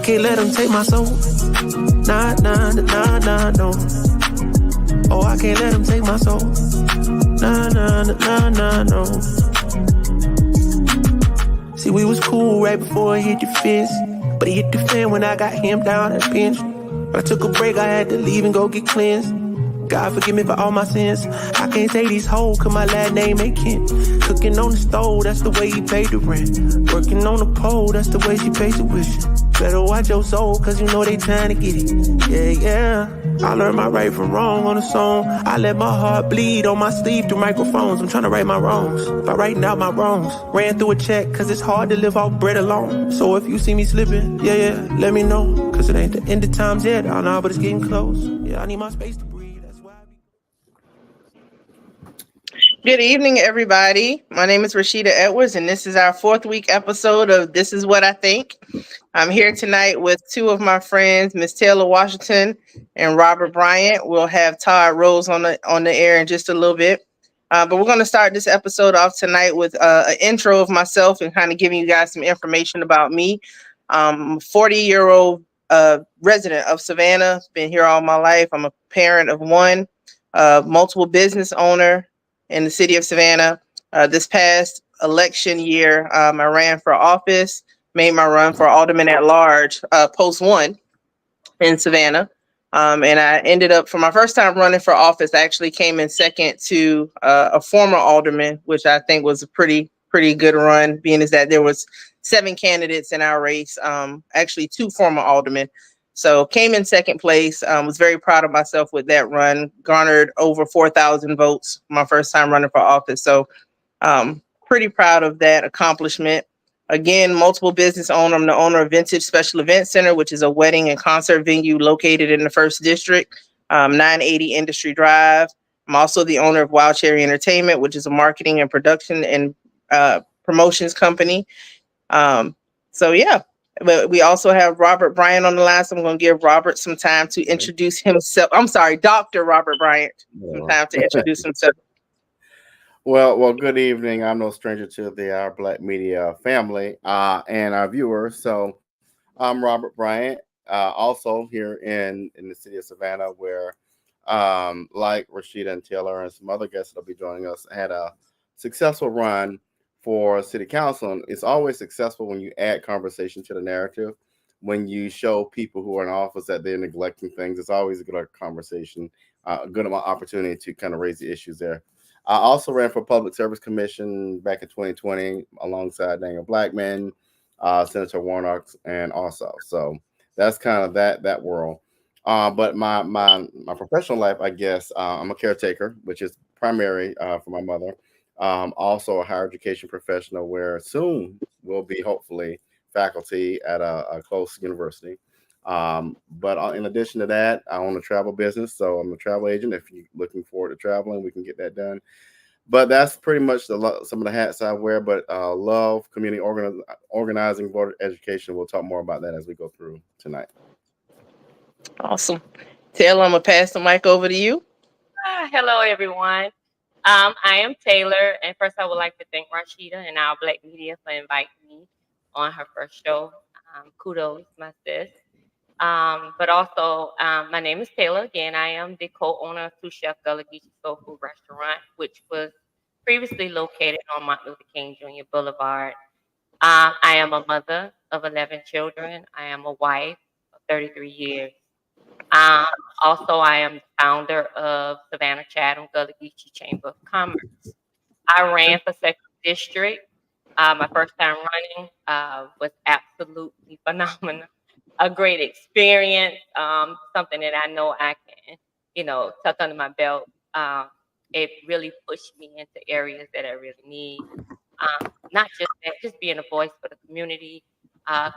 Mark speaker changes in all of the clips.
Speaker 1: can't let them take my soul. Nah, nah, nah, nah, no. Oh, I can't let them take my soul. Nah, nah, nah, nah, no. See, we was cool right before it hit the fence, but it hit the fan when I got him down and pinched. But I took a break, I had to leave and go get cleansed. God forgive me for all my sins. I can't take these hoes, cause my last name ain't Kent. Cooking on the stove, that's the way he paid the rent. Working on the pole, that's the way she pays tuition. Better watch your soul, cause you know they trying to get it. Yeah, yeah. I learned my right from wrong on a song. I let my heart bleed on my sleeve through microphones. I'm trying to right my wrongs by writing out my wrongs. Ran through a check, cause it's hard to live off bread alone. So if you see me slipping, yeah, yeah, let me know. Cause it ain't the end of times yet, I know, but it's getting close. Yeah, I need my space to breathe.
Speaker 2: Good evening, everybody. My name is Rasida Edwards, and this is our 4th week episode of This Is What I Think. I'm here tonight with two of my friends, Miss Taylor Washington and Robert Bryant. We'll have Todd Rhodes on the air in just a little bit. But we're going to start this episode off tonight with an intro of myself and kind of giving you guys some information about me. I'm a 40-year-old resident of Savannah. Been here all my life. I'm a parent of one, multiple business owner in the city of Savannah. This past election year, I ran for office, made my run for alderman at large, post 1 in Savannah. And I ended up, for my first time running for office, I actually came in second to a former alderman, which I think was a pretty good run, being as that there was 7 candidates in our race, actually 2 former aldermen. So came in second place, was very proud of myself with that run, garnered over 4,000 votes my first time running for office. So pretty proud of that accomplishment. Again, multiple business owner. I'm the owner of Vintage Special Event Center, which is a wedding and concert venue located in the 1st District, 980 Industry Drive. I'm also the owner of Wild Cherry Entertainment, which is a marketing and production and promotions company. So yeah. But we also have Robert Bryant on the line, so I'm going to give Robert some time to introduce himself. I'm sorry, Dr. Robert Bryant, some time to introduce himself.
Speaker 3: Well, good evening. I'm no stranger to the Our Black Media family and our viewers. So I'm Robert Bryant, also here in the city of Savannah, where like Rasida and Taylor and some other guests that'll be joining us, had a successful run for city council. And it's always successful when you add conversation to the narrative. When you show people who are in office that they're neglecting things, it's always a good conversation, a good opportunity to kind of raise the issues there. I also ran for Public Service Commission back in 2020 alongside Daniel Blackman, Senator Warnock, and also. So that's kind of that world. But my professional life, I guess, I'm a caretaker, which is primary for my mother. Also a higher education professional, where soon will be hopefully faculty at a close university. But in addition to that, I own a travel business, so I'm a travel agent. If you're looking forward to traveling, we can get that done. But that's pretty much some of the hats I wear. But love community organizing, voter education. We'll talk more about that as we go through tonight.
Speaker 2: Awesome. Taylor, I'm going to pass the mic over to you.
Speaker 4: Hello, everyone. I am Taylor, and first I would like to thank Rasida and Our Black Media for inviting me on her first show. Kudos, my sis. But also, my name is Taylor. Again, I am the co-owner of Two Chef Gullah Geechee Soul Food Restaurant, which was previously located on Martin Luther King Jr. Boulevard. I am a mother of 11 children. I am a wife of 33 years. Also, I am the founder of Savannah Chatham Gullah Geechee Chamber of Commerce. I ran for 2nd District. My first time running was absolutely phenomenal. A great experience, something that I know I can, tuck under my belt. It really pushed me into areas that I really need. Not just that, just being a voice for the community,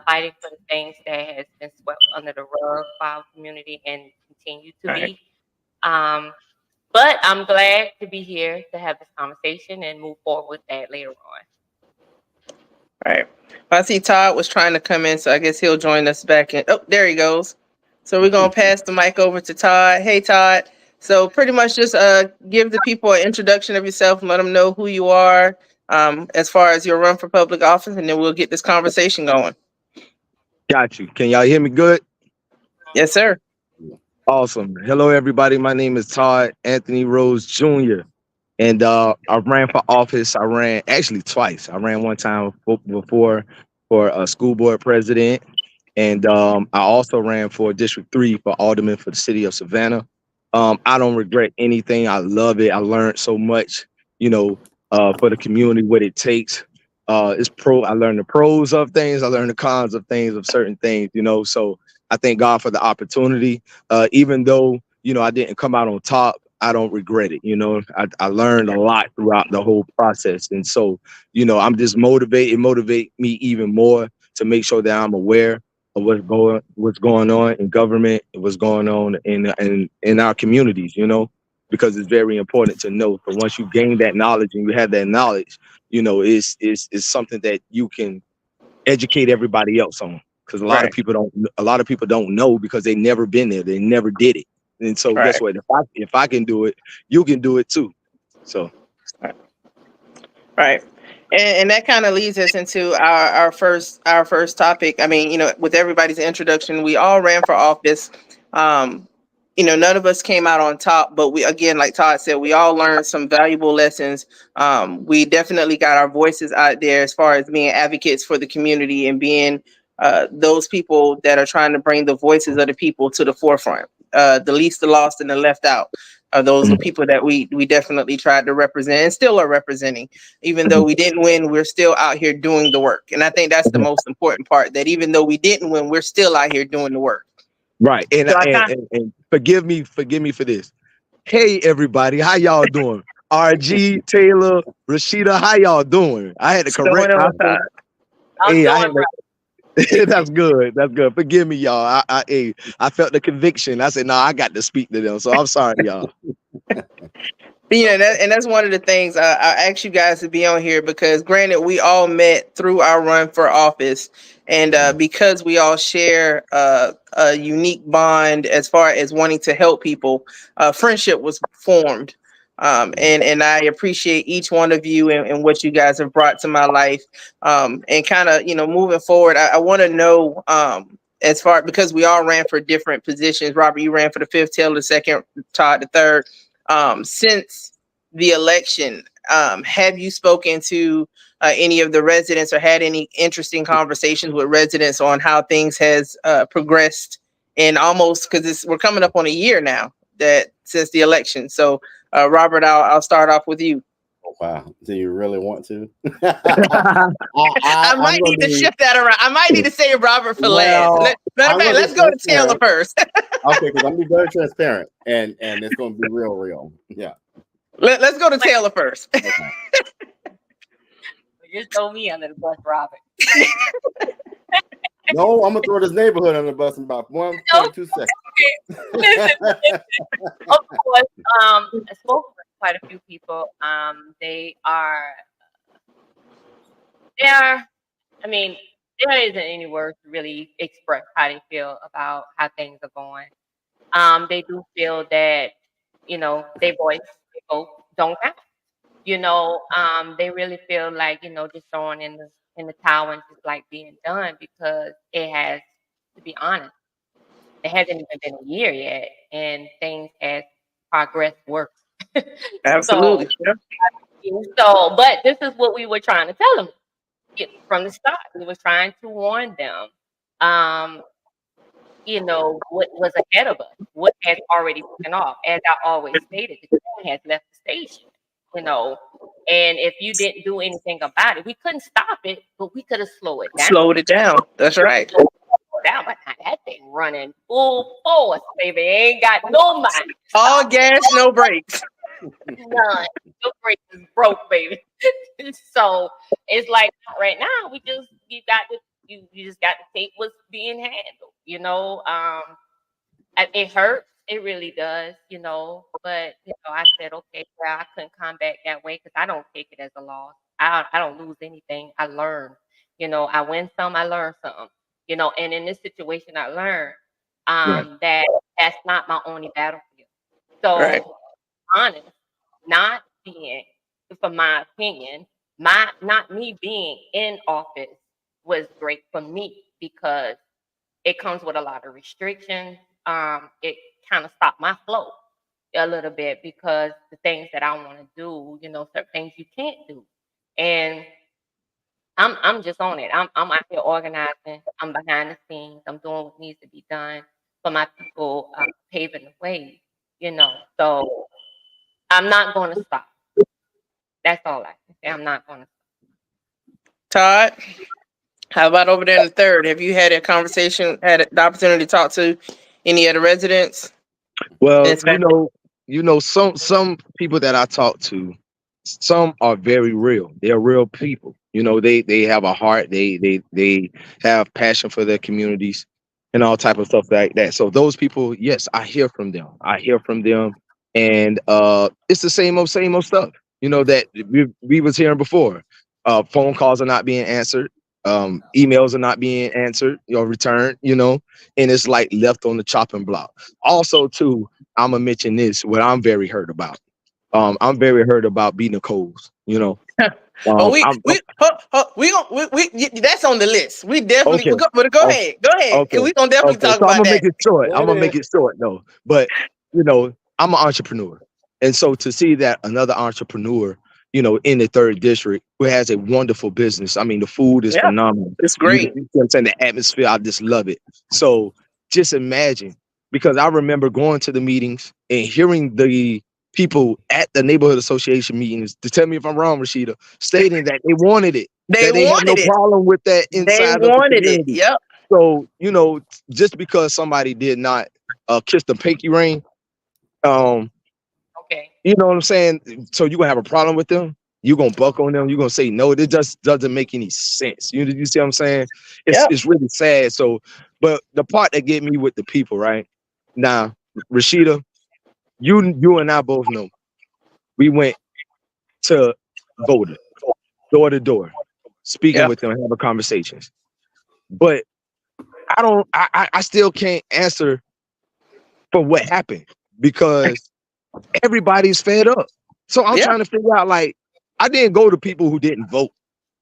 Speaker 4: fighting for the things that has been swept under the rug for our community and continue to be. But I'm glad to be here to have this conversation and move forward with that later on.
Speaker 2: All right. I see Todd was trying to come in, so I guess he'll join us back in. Oh, there he goes. So we're going to pass the mic over to Todd. Hey, Todd. So pretty much just give the people an introduction of yourself and let them know who you are as far as your run for public office, and then we'll get this conversation going.
Speaker 5: Got you. Can y'all hear me good?
Speaker 2: Yes, sir.
Speaker 5: Awesome. Hello, everybody. My name is Todd Anthony Rhodes Jr. And I ran for office. I ran actually twice. I ran one time before for a school board president. And I also ran for District 3 for alderman for the city of Savannah. I don't regret anything. I love it. I learned so much, you know, for the community, what it takes. I learned the pros of things. I learned the cons of things, of certain things, So I thank God for the opportunity. Even though, I didn't come out on top, I don't regret it. I learned a lot throughout the whole process. And so, I'm just motivated. It motivate me even more to make sure that I'm aware of what's going on in government, and what's going on in our communities, because it's very important to know. So once you gain that knowledge and you have that knowledge, it's something that you can educate everybody else on. Because a lot of people don't know because they never been there, they never did it. And so guess what? If I can do it, you can do it too. So
Speaker 2: Right. And that kind of leads us into our first topic. I mean, with everybody's introduction, we all ran for office. None of us came out on top, but we, again, like Todd said, we all learned some valuable lessons. We definitely got our voices out there as far as being advocates for the community and being those people that are trying to bring the voices of the people to the forefront. The least, the lost, and the left out. Those are people that we definitely tried to represent and still are representing. Even though we didn't win, we're still out here doing the work. And I think that's the most important part, that even though we didn't win, we're still out here doing the work.
Speaker 5: Right. And forgive me for this. Hey everybody, how y'all doing? RG, Taylor, Rasida, how y'all doing? I had to correct myself. Hey, that's good. That's good. Forgive me, y'all. I felt the conviction. I said, no, I got to speak to them. So I'm sorry, y'all.
Speaker 2: That's one of the things I asked you guys to be on here because, granted, we all met through our run for office, and because we all share a unique bond as far as wanting to help people, friendship was formed. And I appreciate each one of you and what you guys have brought to my life. And kind of, moving forward, I want to know, because we all ran for different positions. Robert, you ran for the 5th, Taylor the 2nd, Todd the 3rd. Since the election, have you spoken to any of the residents or had any interesting conversations with residents on how things has progressed in almost, because we're coming up on a year now that since the election. So Robert, I'll start off with you.
Speaker 3: Oh, wow. Do you really want to?
Speaker 2: I might need to shift that around. I might need to say Robert for last. Let's go to Taylor first.
Speaker 3: Okay, because I'm gonna be very transparent and it's gonna be real. Yeah.
Speaker 2: Let's go to Taylor first.
Speaker 3: Okay.
Speaker 4: Just throw me under the bus, Robert.
Speaker 3: No, I'm gonna throw this neighborhood under the bus in about 1.2 seconds.
Speaker 4: Listen. Of course, I spoke with quite a few people. They are. I mean, there isn't any words to really express how they feel about how things are going. They do feel that, their voice, their vote don't count. They really feel like, just throwing in the towel and just like being done, because it has, to be honest, it hasn't even been a year yet, and things has progressed worse.
Speaker 2: Absolutely.
Speaker 4: But this is what we were trying to tell them from the start. We were trying to warn them, what was ahead of us, what has already taken off. As I always stated, the train has left the station, and if you didn't do anything about it, we couldn't stop it, but we could have slowed it down.
Speaker 2: Slowed it down. That's right.
Speaker 4: Down, but that thing running full force, baby. Ain't got no mind.
Speaker 2: All gas, no brakes.
Speaker 4: None. No brakes is broke, baby. So it's like right now, you just got to take what's being handled. It hurts. It really does, But I said, okay, well, I couldn't come back that way because I don't take it as a loss. I don't lose anything. I learn. I win some, I learn some. And in this situation, I learned that's not my only battlefield. So, honest, not being, for my opinion, not me being in office was great for me because it comes with a lot of restrictions. It kind of stopped my flow a little bit because the things that I want to do, certain things you can't do. And I'm just on it. I'm out here organizing. I'm behind the scenes. I'm doing what needs to be done for my people, paving the way. So I'm not going to stop. That's all I can say. I'm not going to.
Speaker 2: Todd, how about over there in the third? Have you had a conversation, had the opportunity to talk to any of the residents?
Speaker 5: Well,
Speaker 2: It's been-
Speaker 5: some people that I talk to, some are very real. They're real people. They have a heart. They have passion for their communities and all type of stuff like that. So those people, yes, I hear from them. And it's the same old stuff. That we was hearing before. Phone calls are not being answered. Emails are not being answered or returned. And it's like left on the chopping block. Also, too, I'm gonna mention this. What I'm very hurt about. I'm very hurt about B. Nicole's.
Speaker 2: Oh, we
Speaker 5: I'm
Speaker 2: we we gonna that's on the list. We definitely
Speaker 5: okay.
Speaker 2: but go
Speaker 5: o-
Speaker 2: ahead, because
Speaker 5: Okay.
Speaker 2: we gonna definitely
Speaker 5: Okay.
Speaker 2: talk
Speaker 5: So I'm
Speaker 2: about
Speaker 5: gonna make
Speaker 2: that.
Speaker 5: it short.
Speaker 3: Go
Speaker 5: I'm gonna make
Speaker 3: ahead.
Speaker 5: it short though. But I'm an entrepreneur, and so to see that another entrepreneur, in the third district who has a wonderful business. I mean, the food is
Speaker 2: Yeah,
Speaker 5: phenomenal.
Speaker 2: it's
Speaker 5: You
Speaker 2: great.
Speaker 5: see what I'm saying? The atmosphere, I just love it. So just imagine, because I remember going to the meetings and hearing the people at the neighborhood association meetings, to tell me if I'm wrong, Rasida, stating that they wanted it,
Speaker 2: They
Speaker 5: that they have no
Speaker 2: wanted it.
Speaker 5: problem with that
Speaker 2: They
Speaker 5: inside of the
Speaker 2: wanted it.
Speaker 5: community.
Speaker 2: Yep.
Speaker 5: So, just because somebody did not kiss the pinky ring, um,
Speaker 4: Okay.
Speaker 5: you know what I'm saying? So you're gonna have a problem with them? You're gonna buck on them, you're gonna say no. It just doesn't make any sense. You see what I'm saying? It's
Speaker 2: Yep.
Speaker 5: it's really sad. So, but the part that get me with the people, right? Now, Rashida, you and I both know we went to voters, door to door, speaking
Speaker 2: Yep.
Speaker 5: with them, having conversations. But I still can't answer for what happened because everybody's fed up. So I'm
Speaker 2: Yeah.
Speaker 5: trying to figure out, like, I didn't go to people who didn't vote.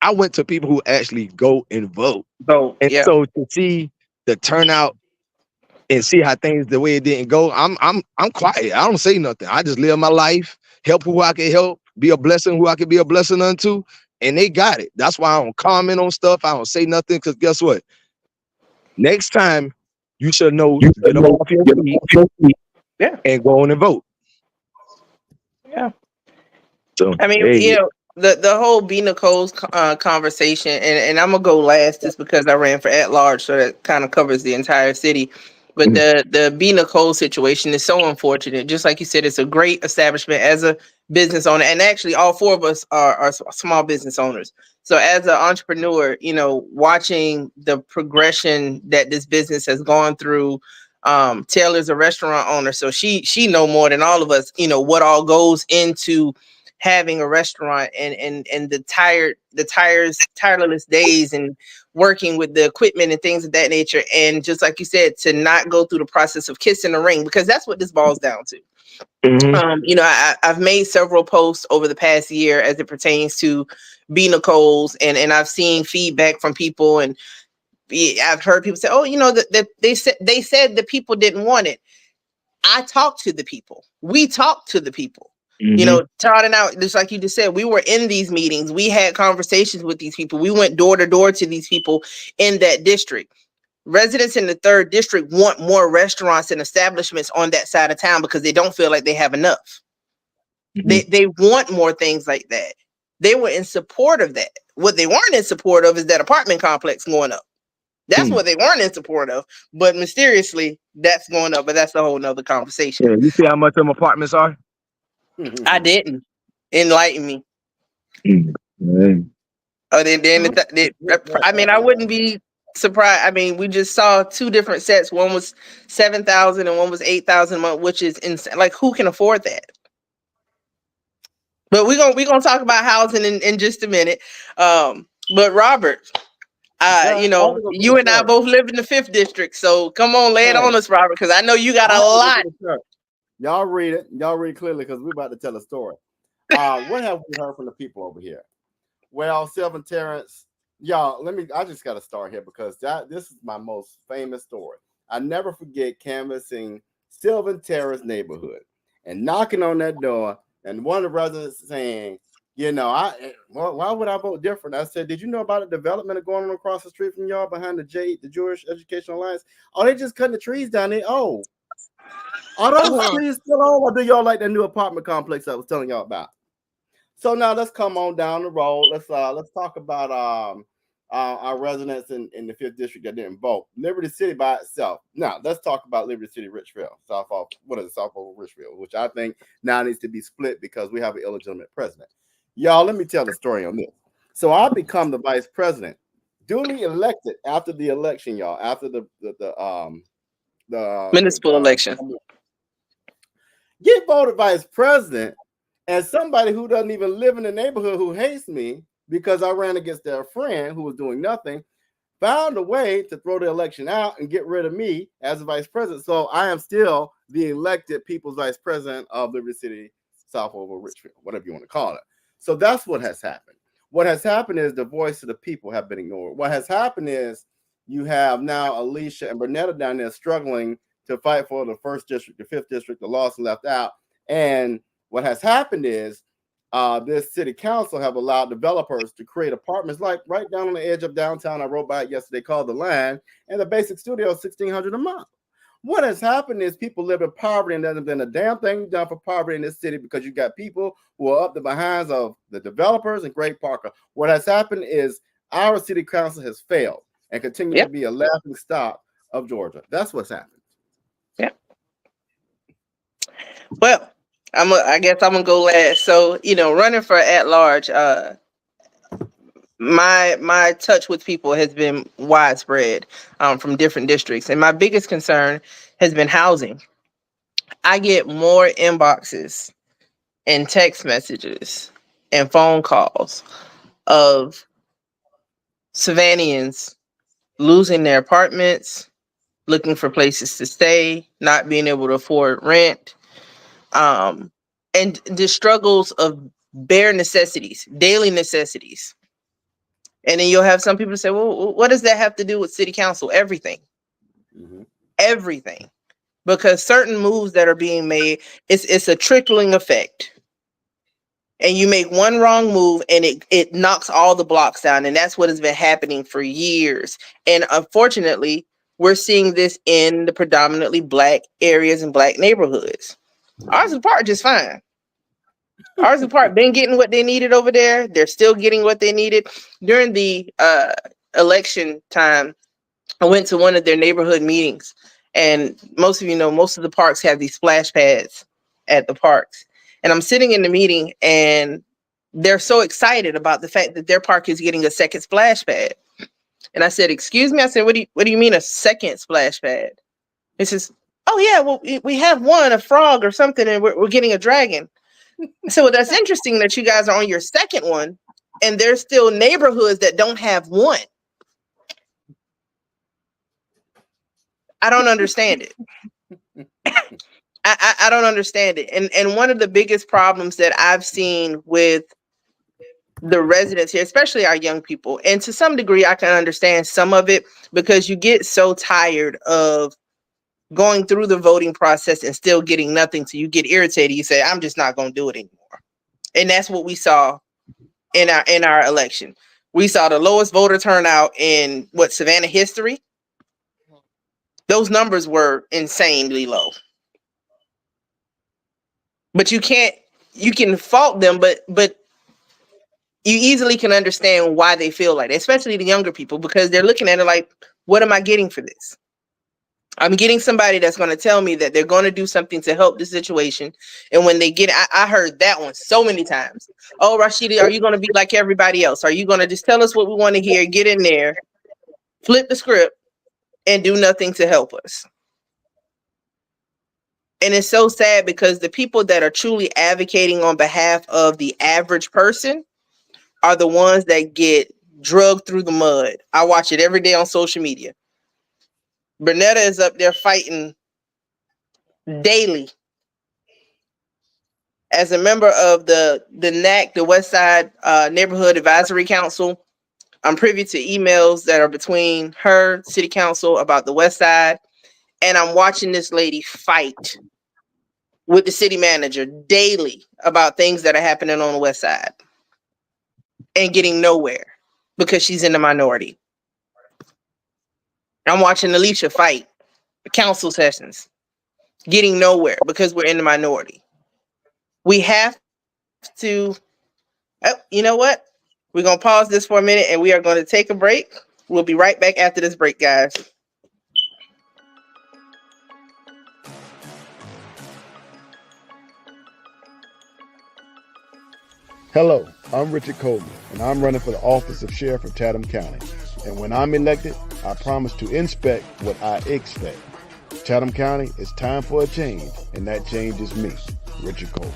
Speaker 5: I went to people who actually go and vote.
Speaker 2: So
Speaker 5: And
Speaker 2: yeah.
Speaker 5: so to see the turnout and see how things the way it didn't go, I'm quiet. I don't say nothing. I just live my life, help who I can help, be a blessing who I can be a blessing unto. And they got it. That's why I don't comment on stuff. I don't say nothing, because guess what? Next time you should know to get up off your feet
Speaker 2: Yeah.
Speaker 5: and go on and vote.
Speaker 2: Yeah.
Speaker 5: So
Speaker 2: I mean,
Speaker 5: hey,
Speaker 2: the whole B. Nicole's conversation, and I'm gonna go last just because I ran for at large, so that kind of covers the entire city. But the B. Nicole situation is so unfortunate. Just like you said, it's a great establishment as a business owner, and actually, all four of us are small business owners. So as an entrepreneur, watching the progression that this business has gone through. Taylor's a restaurant owner, so she know more than all of us. What all goes into having a restaurant, and the tireless days and working with the equipment and things of that nature. And just like you said, to not go through the process of kissing the ring, because that's what this boils down to. I've made several posts over the past year as it pertains to B. Nicole's, and I've seen feedback from people, and I've heard people say, oh, that they said the people didn't want it. I talked to the people. We talked to the people. Todd and I, just like you just said, we were in these meetings. We had conversations with these people. We went door to door to these people in that district. Residents in the third district want more restaurants and establishments on that side of town because they don't feel like they have enough. They want more things like that. They were in support of that. What they weren't in support of is that apartment complex going up. That's what they weren't in support of. But mysteriously, that's going up. But that's a whole nother conversation.
Speaker 5: Yeah, you see how much them apartments are?
Speaker 2: I didn't. Enlighten me.
Speaker 5: Mm.
Speaker 2: Oh, I mean, I wouldn't be surprised. I mean, we just saw two different sets. One was 7,000 and one was 8,000 a month, which is insane. Like, who can afford that? But we're gonna talk about housing in just a minute. But Robert, you and I both live in the 5th district, so come on, lay it on us, Robert, because I know you got a lot.
Speaker 3: Y'all read it. Y'all read clearly, because we're about to tell a story. What have we heard from the people over here? Well, Sylvan Terrence, y'all, I just got to start here because this is my most famous story. I never forget canvassing Sylvan Terrace neighborhood and knocking on that door, and one of the residents saying, why would I vote different? I said, did you know about a development going on across the street from y'all behind the Jewish Educational Alliance? Oh, they just cutting the trees down there. Oh, are those trees still on, or do y'all like that new apartment complex I was telling y'all about? So now let's come on down the road. Let's talk about our residents in the 5th district that didn't vote. Liberty City by itself. Now let's talk about Liberty City, Richfield, South of Richfield, which I think now needs to be split because we have an illegitimate president. Y'all, let me tell the story on this. So I become the vice president, duly elected after the election, y'all, after the
Speaker 2: Municipal election.
Speaker 3: Get voted vice president, and somebody who doesn't even live in the neighborhood who hates me because I ran against their friend who was doing nothing, found a way to throw the election out and get rid of me as the vice president. So I am still the elected people's vice president of Liberty City, South over Richfield, whatever you want to call it. So that's what has happened. What has happened is the voice of the people have been ignored. What has happened is you have now Alicia and Bernetta down there struggling to fight for the 1st district, the 5th district, the lost and left out. And what has happened is this city council have allowed developers to create apartments like right down on the edge of downtown. I rode by it yesterday, called The Line, and the basic studio is $1,600 a month. What has happened is people live in poverty, and there's been a damn thing done for poverty in this city because you got people who are up the behinds of the developers and Great Parker. What has happened is our city council has failed and continues to be a laughing stock of Georgia. That's what's happened.
Speaker 2: Yeah. Well, I guess I'm gonna go last. So, running for at large, my touch with people has been widespread from different districts, and my biggest concern has been housing. I get more inboxes and text messages and phone calls of Savannahans losing their apartments, looking for places to stay, not being able to afford rent, and the struggles of bare necessities, daily necessities. And then you'll have some people say, well, what does that have to do with city council? Everything. Mm-hmm. Everything. Because certain moves that are being made, it's a trickling effect. And you make one wrong move and it knocks all the blocks down. And that's what has been happening for years. And unfortunately, we're seeing this in the predominantly Black areas and Black neighborhoods. Ours is part just fine. Ours is part been getting what they needed over there. They're still getting what they needed. During the election time, I went to one of their neighborhood meetings. And most of you know, most of the parks have these splash pads at the parks. And I'm sitting in the meeting and they're so excited about the fact that their park is getting a second splash pad. And I said, excuse me? I said, what do you mean a second splash pad? He says, oh yeah, well, we have one, a frog or something, and we're getting a dragon. So well, that's interesting that you guys are on your second one, and there's still neighborhoods that don't have one. I don't understand it. I don't understand it. And one of the biggest problems that I've seen with the residents here, especially our young people, and to some degree, I can understand some of it because you get so tired of going through the voting process and still getting nothing. So you get irritated. You say, I'm just not going to do it anymore. And that's what we saw in our election. We saw the lowest voter turnout in Savannah history. Those numbers were insanely low. But you can fault them, but you easily can understand why they feel like that, especially the younger people, because they're looking at it like, what am I getting for this? I'm getting somebody that's going to tell me that they're going to do something to help the situation. And when they get, I heard that one so many times. Oh, Rasida, are you going to be like everybody else? Are you going to just tell us what we want to hear, get in there, flip the script, and do nothing to help us? And it's so sad because the people that are truly advocating on behalf of the average person are the ones that get drugged through the mud. I watch it every day on social media. Bernetta is up there fighting daily as a member of the NAC, the West Side Neighborhood Advisory Council. I'm privy to emails that are between her, city council, about the West Side, and I'm watching this lady fight with the city manager daily about things that are happening on the West Side and getting nowhere because she's in the minority. I'm watching Alicia fight council sessions, getting nowhere because we're in the minority. We have to, you know what? We're going to pause this for a minute and we are going to take a break. We'll be right back after this break, guys.
Speaker 6: Hello, I'm Richard Coleman, and I'm running for the office of Sheriff of Chatham County. And when I'm elected, I promise to inspect what I expect. Chatham County, it's time for a change, and that change is me, Richard Coleman.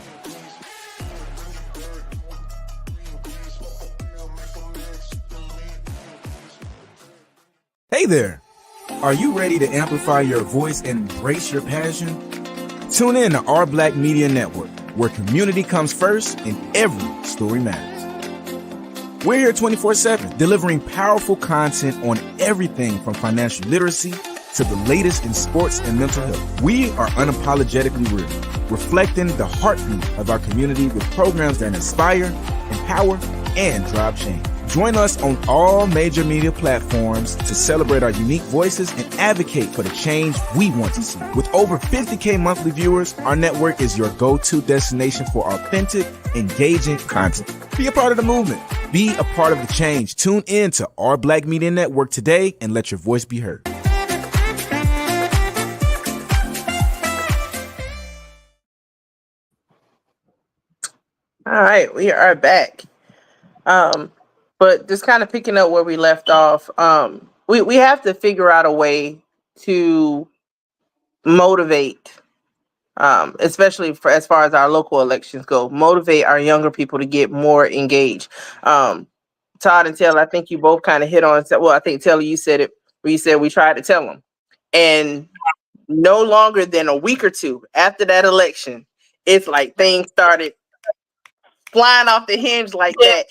Speaker 7: Hey there! Are you ready to amplify your voice and embrace your passion? Tune in to Our Black Media Network, where community comes first and every story matters. We're here 24/7, delivering powerful content on everything from financial literacy to the latest in sports and mental health. We are unapologetically real, reflecting the heartbeat of our community with programs that inspire, empower, and drive change. Join us on all major media platforms to celebrate our unique voices and advocate for the change we want to see. With over 50K monthly viewers, our network is your go-to destination for authentic, engaging content. Be a part of the movement. Be a part of the change. Tune in to Our Black Media Network today and let your voice be heard.
Speaker 2: All right, we are back. But just kind of picking up where we left off, we have to figure out a way to motivate, especially for as far as our local elections go, motivate our younger people to get more engaged. Todd and Taylor, I think you both kind of hit on. Well, I think Taylor, you said it. Where you said we tried to tell them, and no longer than a week or two after that election, it's like things started flying off the hinge like that.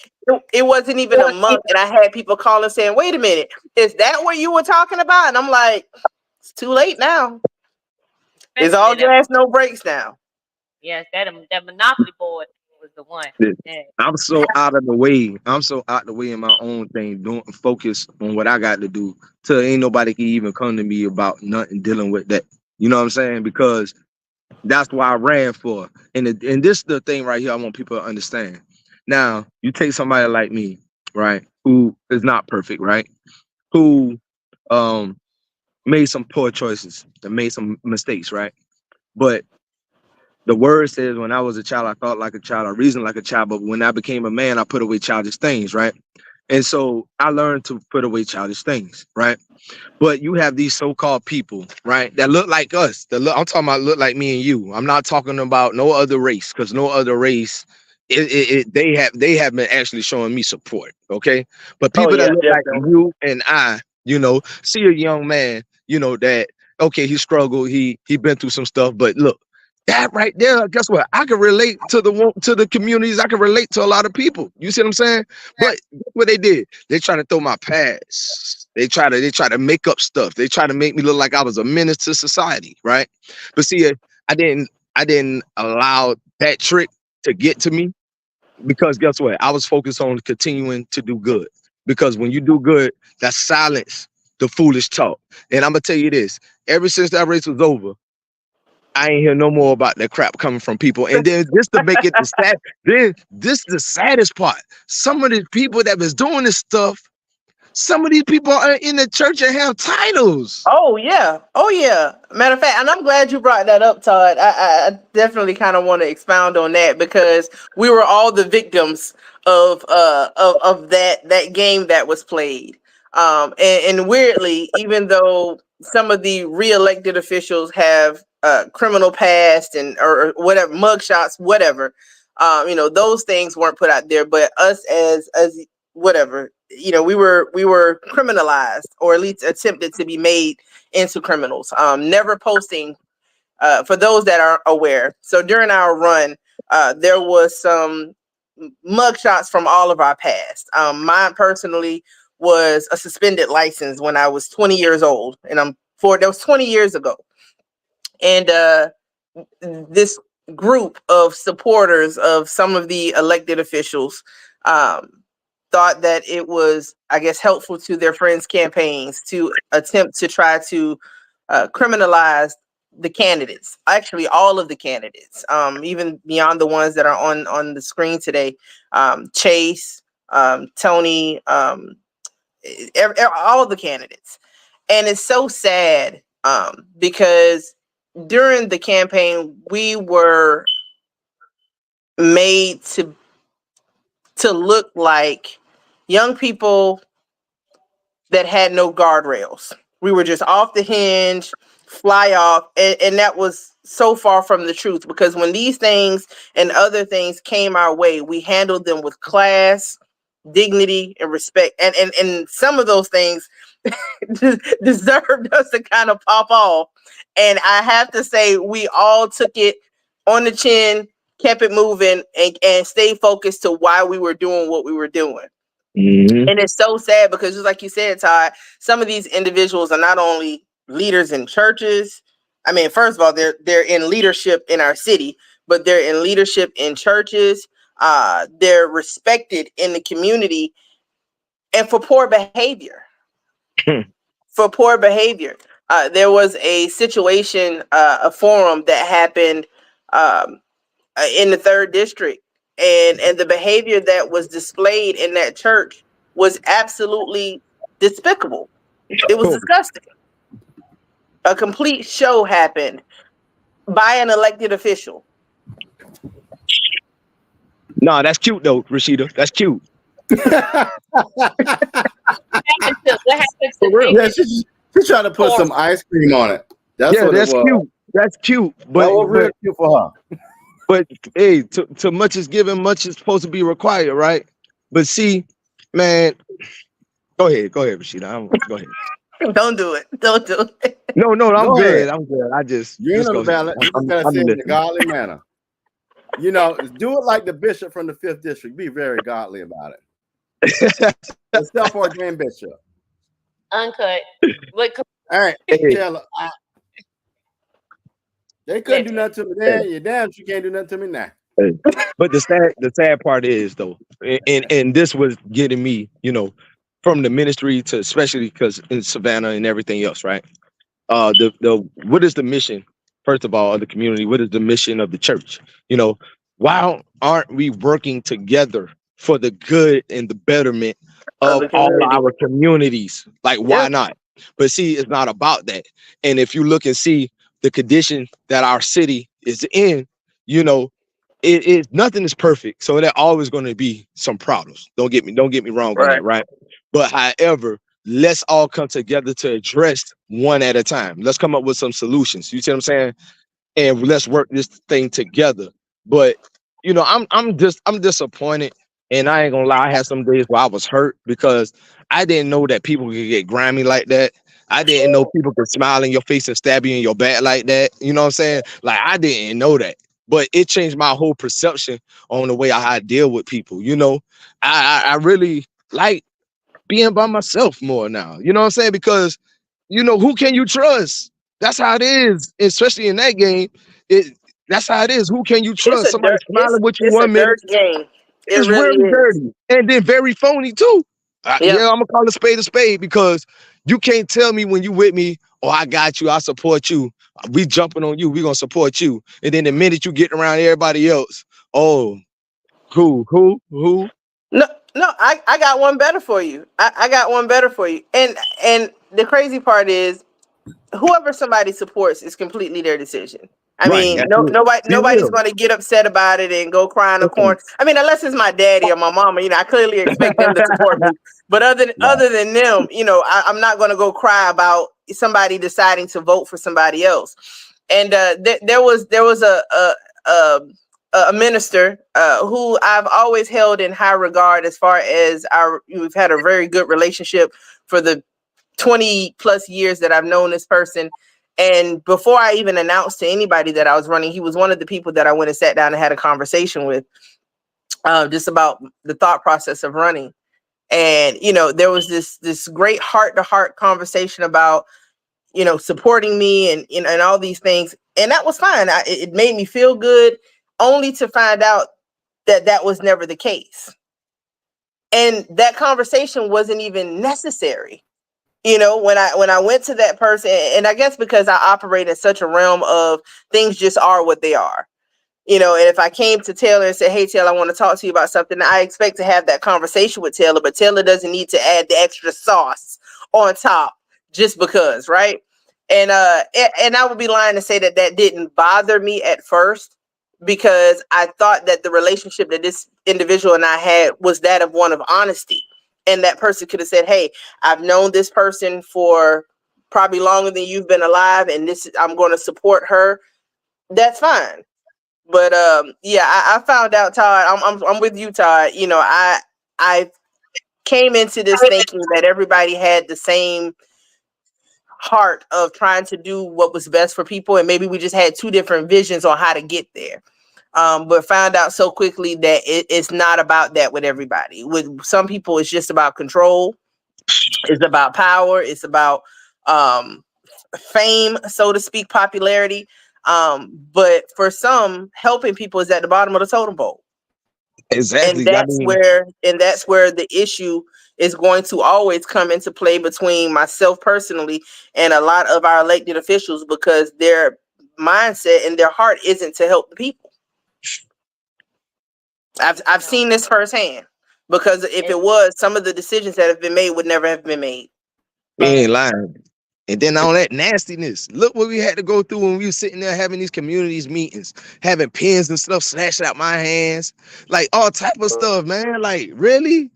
Speaker 2: It wasn't even a month, and I had people calling saying, "Wait a minute, is that what you were talking about?" And I'm like, "It's too late now. It's all gas, no brakes now."
Speaker 4: Yes, that Monopoly board was the one. Yeah.
Speaker 5: I'm so out of the way. I'm so out the way in my own thing, doing focus on what I got to do. Till ain't nobody can even come to me about nothing dealing with that. You know what I'm saying? Because that's why I ran for. And this is the thing right here I want people to understand. Now, you take somebody like me, right, who is not perfect, right? Who made some poor choices and made some mistakes, right? But the word says when I was a child, I thought like a child, I reasoned like a child, but when I became a man, I put away childish things, right? And so I learned to put away childish things, right? But you have these so-called people, right, that look like us. I'm talking about look like me and you. I'm not talking about no other race, because no other race, they have been actually showing me support, okay? But people that look like you and I, see a young man, that okay, he struggled, he been through some stuff, but look. That right there, guess what? I can relate to the communities. I can relate to a lot of people. You see what I'm saying? But what they did, they try to throw my past. They try to make up stuff. They try to make me look like I was a menace to society, right? But see, I didn't allow that trick to get to me, because guess what? I was focused on continuing to do good. Because when you do good, that silence the foolish talk. And I'm gonna tell you this: ever since that race was over, I ain't hear no more about that crap coming from people. And then just to make it this is the saddest part. Some of the people that was doing this stuff, some of these people are in the church and have titles.
Speaker 2: Oh yeah. Matter of fact, and I'm glad you brought that up, Todd. I definitely kind of want to expound on that, because we were all the victims of that game that was played. And weirdly, even though some of the re-elected officials have criminal past and or whatever, mugshots, whatever, those things weren't put out there. But us as whatever, we were criminalized, or at least attempted to be made into criminals. Never posting, for those that are aware. So during our run, there was some mugshots from all of our past. Mine personally was a suspended license when I was 20 years old, and that was 20 years ago. And this group of supporters of some of the elected officials thought that it was, I guess, helpful to their friends' campaigns to attempt to try to criminalize the candidates, actually all of the candidates, even beyond the ones that are on the screen today. Chase, Tony, all of the candidates. And it's so sad because during the campaign, we were made to look like young people that had no guardrails. We were just off the hinge, fly off, and that was so far from the truth, because when these things and other things came our way, we handled them with class, dignity, and respect. And some of those things deserved us to kind of pop off. And I have to say, we all took it on the chin, kept it moving, and stayed focused to why we were doing what we were doing.
Speaker 5: Mm-hmm.
Speaker 2: And it's so sad because, just like you said, Todd, some of these individuals are not only leaders in churches. I mean, first of all, they're in leadership in our city, but they're in leadership in churches. They're respected in the community, and for poor behavior. For poor behavior. There was a situation, a forum that happened in the 3rd district, and the behavior that was displayed in that church was absolutely despicable. It was disgusting. A complete show happened by an elected official.
Speaker 5: No, that's cute though, Rasida. That's cute.
Speaker 4: What happened to
Speaker 5: For real.
Speaker 3: Yeah, she's trying to put some ice cream on it. That's
Speaker 5: Yeah,
Speaker 3: what
Speaker 5: that's
Speaker 3: it was.
Speaker 5: cute. That's cute.
Speaker 3: That was real cute for her.
Speaker 5: But hey, to much is given, much is supposed to be required, right? But see, man, go ahead, Rasida. Go ahead.
Speaker 2: Don't do it. Don't do it.
Speaker 5: No, I'm
Speaker 3: Go
Speaker 5: good.
Speaker 3: ahead.
Speaker 5: I'm good. I just
Speaker 3: You ain't
Speaker 5: go
Speaker 3: on the
Speaker 5: ahead.
Speaker 3: ballot. You just gotta say it in a godly manner. You know, do it like the bishop from the 5th district. Be very godly about it. The self-ordained bishop.
Speaker 4: uncut? What
Speaker 3: All right,
Speaker 5: Hey.
Speaker 3: Taylor. They couldn't do nothing to me then. You're damn, you can't do nothing to me now.
Speaker 5: But the sad part is though, and this was getting me, from the ministry to, especially because in Savannah and everything else, right? The what is the mission, first of all, of the community? What is the mission of the church? Why aren't we working together for the good and the betterment of all our communities? Like, why not? But see, it's not about that. And if you look and see the condition that our city is in, it nothing is perfect. So there always going to be some problems. Don't get me wrong on that, right? But however, let's all come together to address one at a time. Let's come up with some solutions. You see what I'm saying? And let's work this thing together. But I'm disappointed, and I ain't gonna lie. I had some days where I was hurt because I didn't know that people could get grimy like that. I didn't know people could smile in your face and stab you in your back like that. You know what I'm saying? Like, I didn't know that. But it changed my whole perception on the way I deal with people. I really like being by myself more now. You know what I'm saying? Because who can you trust? That's how it is, especially in that game. That's how it is. Who can you trust? Somebody smiling with you 1 minute.
Speaker 2: It's a dirty game.
Speaker 5: It's really dirty, and then very phony too. Yeah, I'm gonna call a spade because you can't tell me when you with me, oh, I got you, I support you. We jumping on you, we gonna support you. And then the minute you get around everybody else, oh, who?
Speaker 2: No, I got one better for you. I got one better for you. And the crazy part is, whoever somebody supports is completely their decision. I mean, nobody's going to get upset about it and go cry in the corner. I mean, unless it's my daddy or my mama, I clearly expect them to support me. But other than them, I'm not going to go cry about somebody deciding to vote for somebody else. And there was a minister who I've always held in high regard, as far as we've had a very good relationship for the 20 plus years that I've known this person. And before I even announced to anybody that I was running, he was one of the people that I went and sat down and had a conversation with, just about the thought process of running. And, there was this great heart-to-heart conversation about, supporting me and all these things. And that was fine. It made me feel good, only to find out that was never the case. And that conversation wasn't even necessary. When I went to that person, and I guess because I operate in such a realm of things just are what they are. And if I came to Taylor and said, hey, Taylor, I want to talk to you about something, I expect to have that conversation with Taylor, but Taylor doesn't need to add the extra sauce on top just because, right? And I would be lying to say that didn't bother me at first, because I thought that the relationship that this individual and I had was that of one of honesty. And that person could have said, hey, I've known this person for probably longer than you've been alive, and I'm going to support her. That's fine. But I found out, Todd. I'm with you, Todd. I came into this thinking that everybody had the same heart of trying to do what was best for people, and maybe we just had two different visions on how to get there. But found out so quickly that it's not about that with everybody. With some people, it's just about control. It's about power. It's about fame, so to speak, popularity. But for some, helping people is at the bottom of the totem pole.
Speaker 5: Exactly.
Speaker 2: And that's where the issue is going to always come into play between myself personally and a lot of our elected officials, because their mindset and their heart isn't to help the people. I've seen this firsthand, because if it was, some of the decisions that have been made would never have been made.
Speaker 5: We ain't lying. And then all that nastiness. Look what we had to go through when we were sitting there having these communities meetings, having pens and stuff slashed out my hands, like all type of stuff, man. Like, really?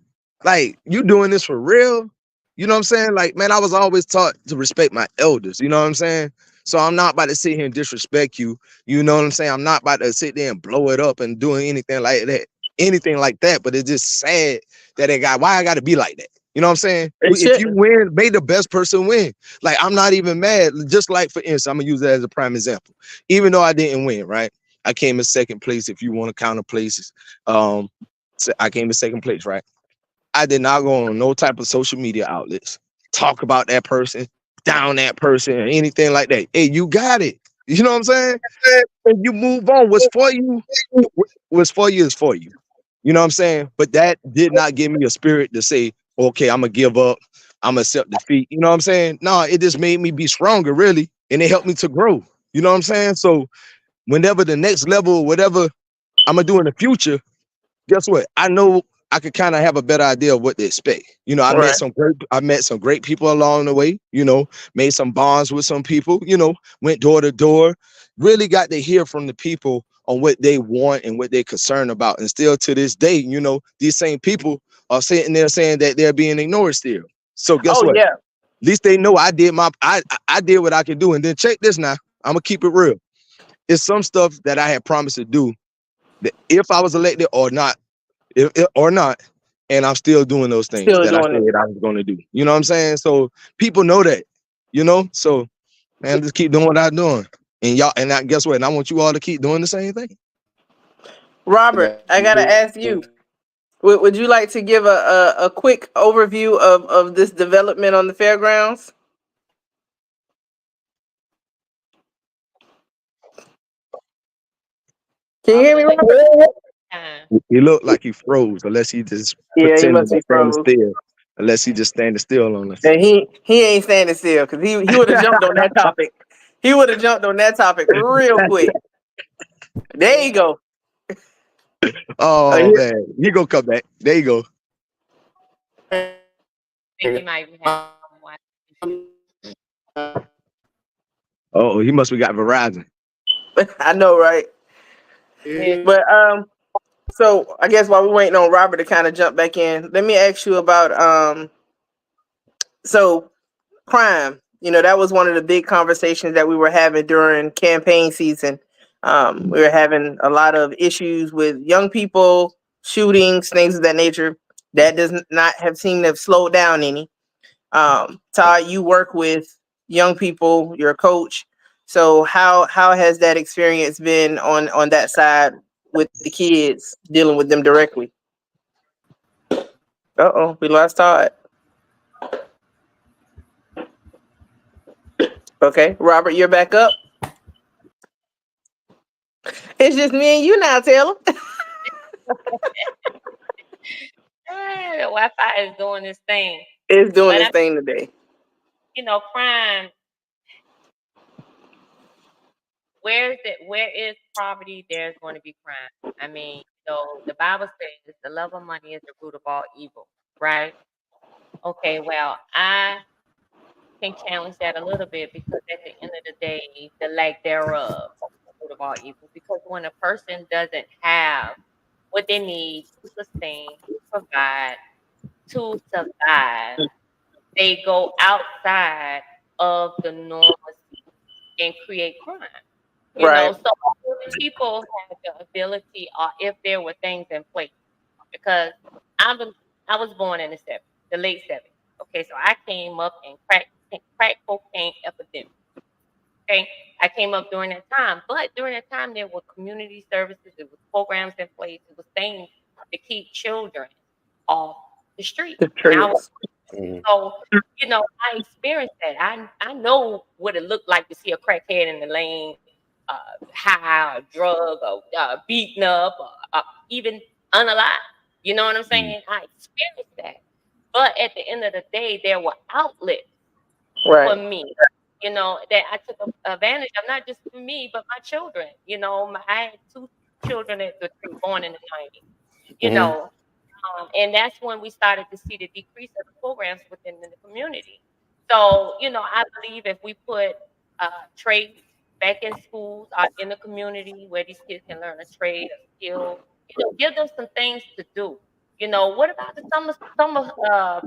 Speaker 5: Like, you doing this for real? You know what I'm saying? Like, man, I was always taught to respect my elders. You know what I'm saying? So I'm not about to sit here and disrespect you. You know what I'm saying? I'm not about to sit there and blow it up and doing anything like that. But it's just sad that why I got to be like that. You know what I'm saying? If you win, may the best person win. Like, I'm not even mad. Just like, for instance, I'm going to use that as a prime example. Even though I didn't win, right? I came in second place, if you want to count the places. So I came in second place, right? I did not go on no type of social media outlets, talk about that person, down that person, or anything like that. Hey, you got it. You know what I'm saying? And you move on. What's for you is for you. You know what I'm saying? But that did not give me a spirit to say, okay, I'm going to give up. I'm going to accept defeat. You know what I'm saying? No, it just made me be stronger, really. And it helped me to grow. You know what I'm saying? So whenever the next level, whatever I'm going to do in the future, guess what? I know I could kind of have a better idea of what to expect. You know, I met some great people along the way, made some bonds with some people, went door to door, really got to hear from the people on what they want and what they're concerned about. And still to this day, these same people are sitting there saying that they're being ignored still. So guess what?
Speaker 2: Yeah.
Speaker 5: At least they know I did I did what I could do. And then check this now. I'm gonna keep it real. It's some stuff that I had promised to do that if I was elected or not, and I'm still doing those things I said I was going to do. You know what I'm saying? So people know that, so man, just keep doing what I'm doing. And guess what? And I want you all to keep doing the same thing.
Speaker 2: Robert, I got to ask you, would you like to give a quick overview of this development on the fairgrounds? Can you hear me, Robert?
Speaker 5: He looked like he froze, unless he just pretended to stand still. Unless he just standing still on us.
Speaker 2: And he ain't standing still, because he would have jumped on that topic. He would have jumped on that topic real quick. There you go.
Speaker 5: Oh man, he gonna come back. There you go. Oh, he must have got Verizon.
Speaker 2: I know, right? Yeah. But so I guess while we're waiting on Robert to kind of jump back in, let me ask you about so crime. That was one of the big conversations that we were having during campaign season. We were having a lot of issues with young people, shootings, things of that nature. That does not have seemed to have slowed down any. Todd, you work with young people, you're a coach. So how has that experience been on that side with the kids, dealing with them directly? Uh-oh, we lost Todd. Okay, Robert, you're back up. It's just me and you now, Taylor.
Speaker 4: The Wi-Fi is doing this thing.
Speaker 2: It's doing
Speaker 4: But
Speaker 2: its thing today.
Speaker 4: Crime. Where is poverty? There's going to be crime. I mean, the Bible says the love of money is the root of all evil, right? Okay, well, I can challenge that a little bit because at the end of the day, the lack thereof is the root of all evil. Because when a person doesn't have what they need to sustain, to provide, to survive, they go outside of the norms and create crime.
Speaker 2: Right.
Speaker 4: So if people have the ability, or if there were things in place, because I was born in the late 70s. Okay, so I came up in crack cocaine epidemic. Okay, I came up during that time, but during that time there were community services, there was programs in place, there was things to keep children off the street.
Speaker 2: The
Speaker 4: And I
Speaker 2: trees.
Speaker 4: so, I experienced that. I know what it looked like to see a crackhead in the lane, high, or drug, or beaten up, or even unalive. You know what I'm saying? I experienced that. But at the end of the day, there were outlets for
Speaker 2: Right.
Speaker 4: me, that I took advantage of, not just for me, but my children. I had 2 children that were born in the 90s, and that's when we started to see the decrease of the programs within the community. So, I believe if we put trades back in schools, in the community where these kids can learn a trade, a skill, give them some things to do. What about the summer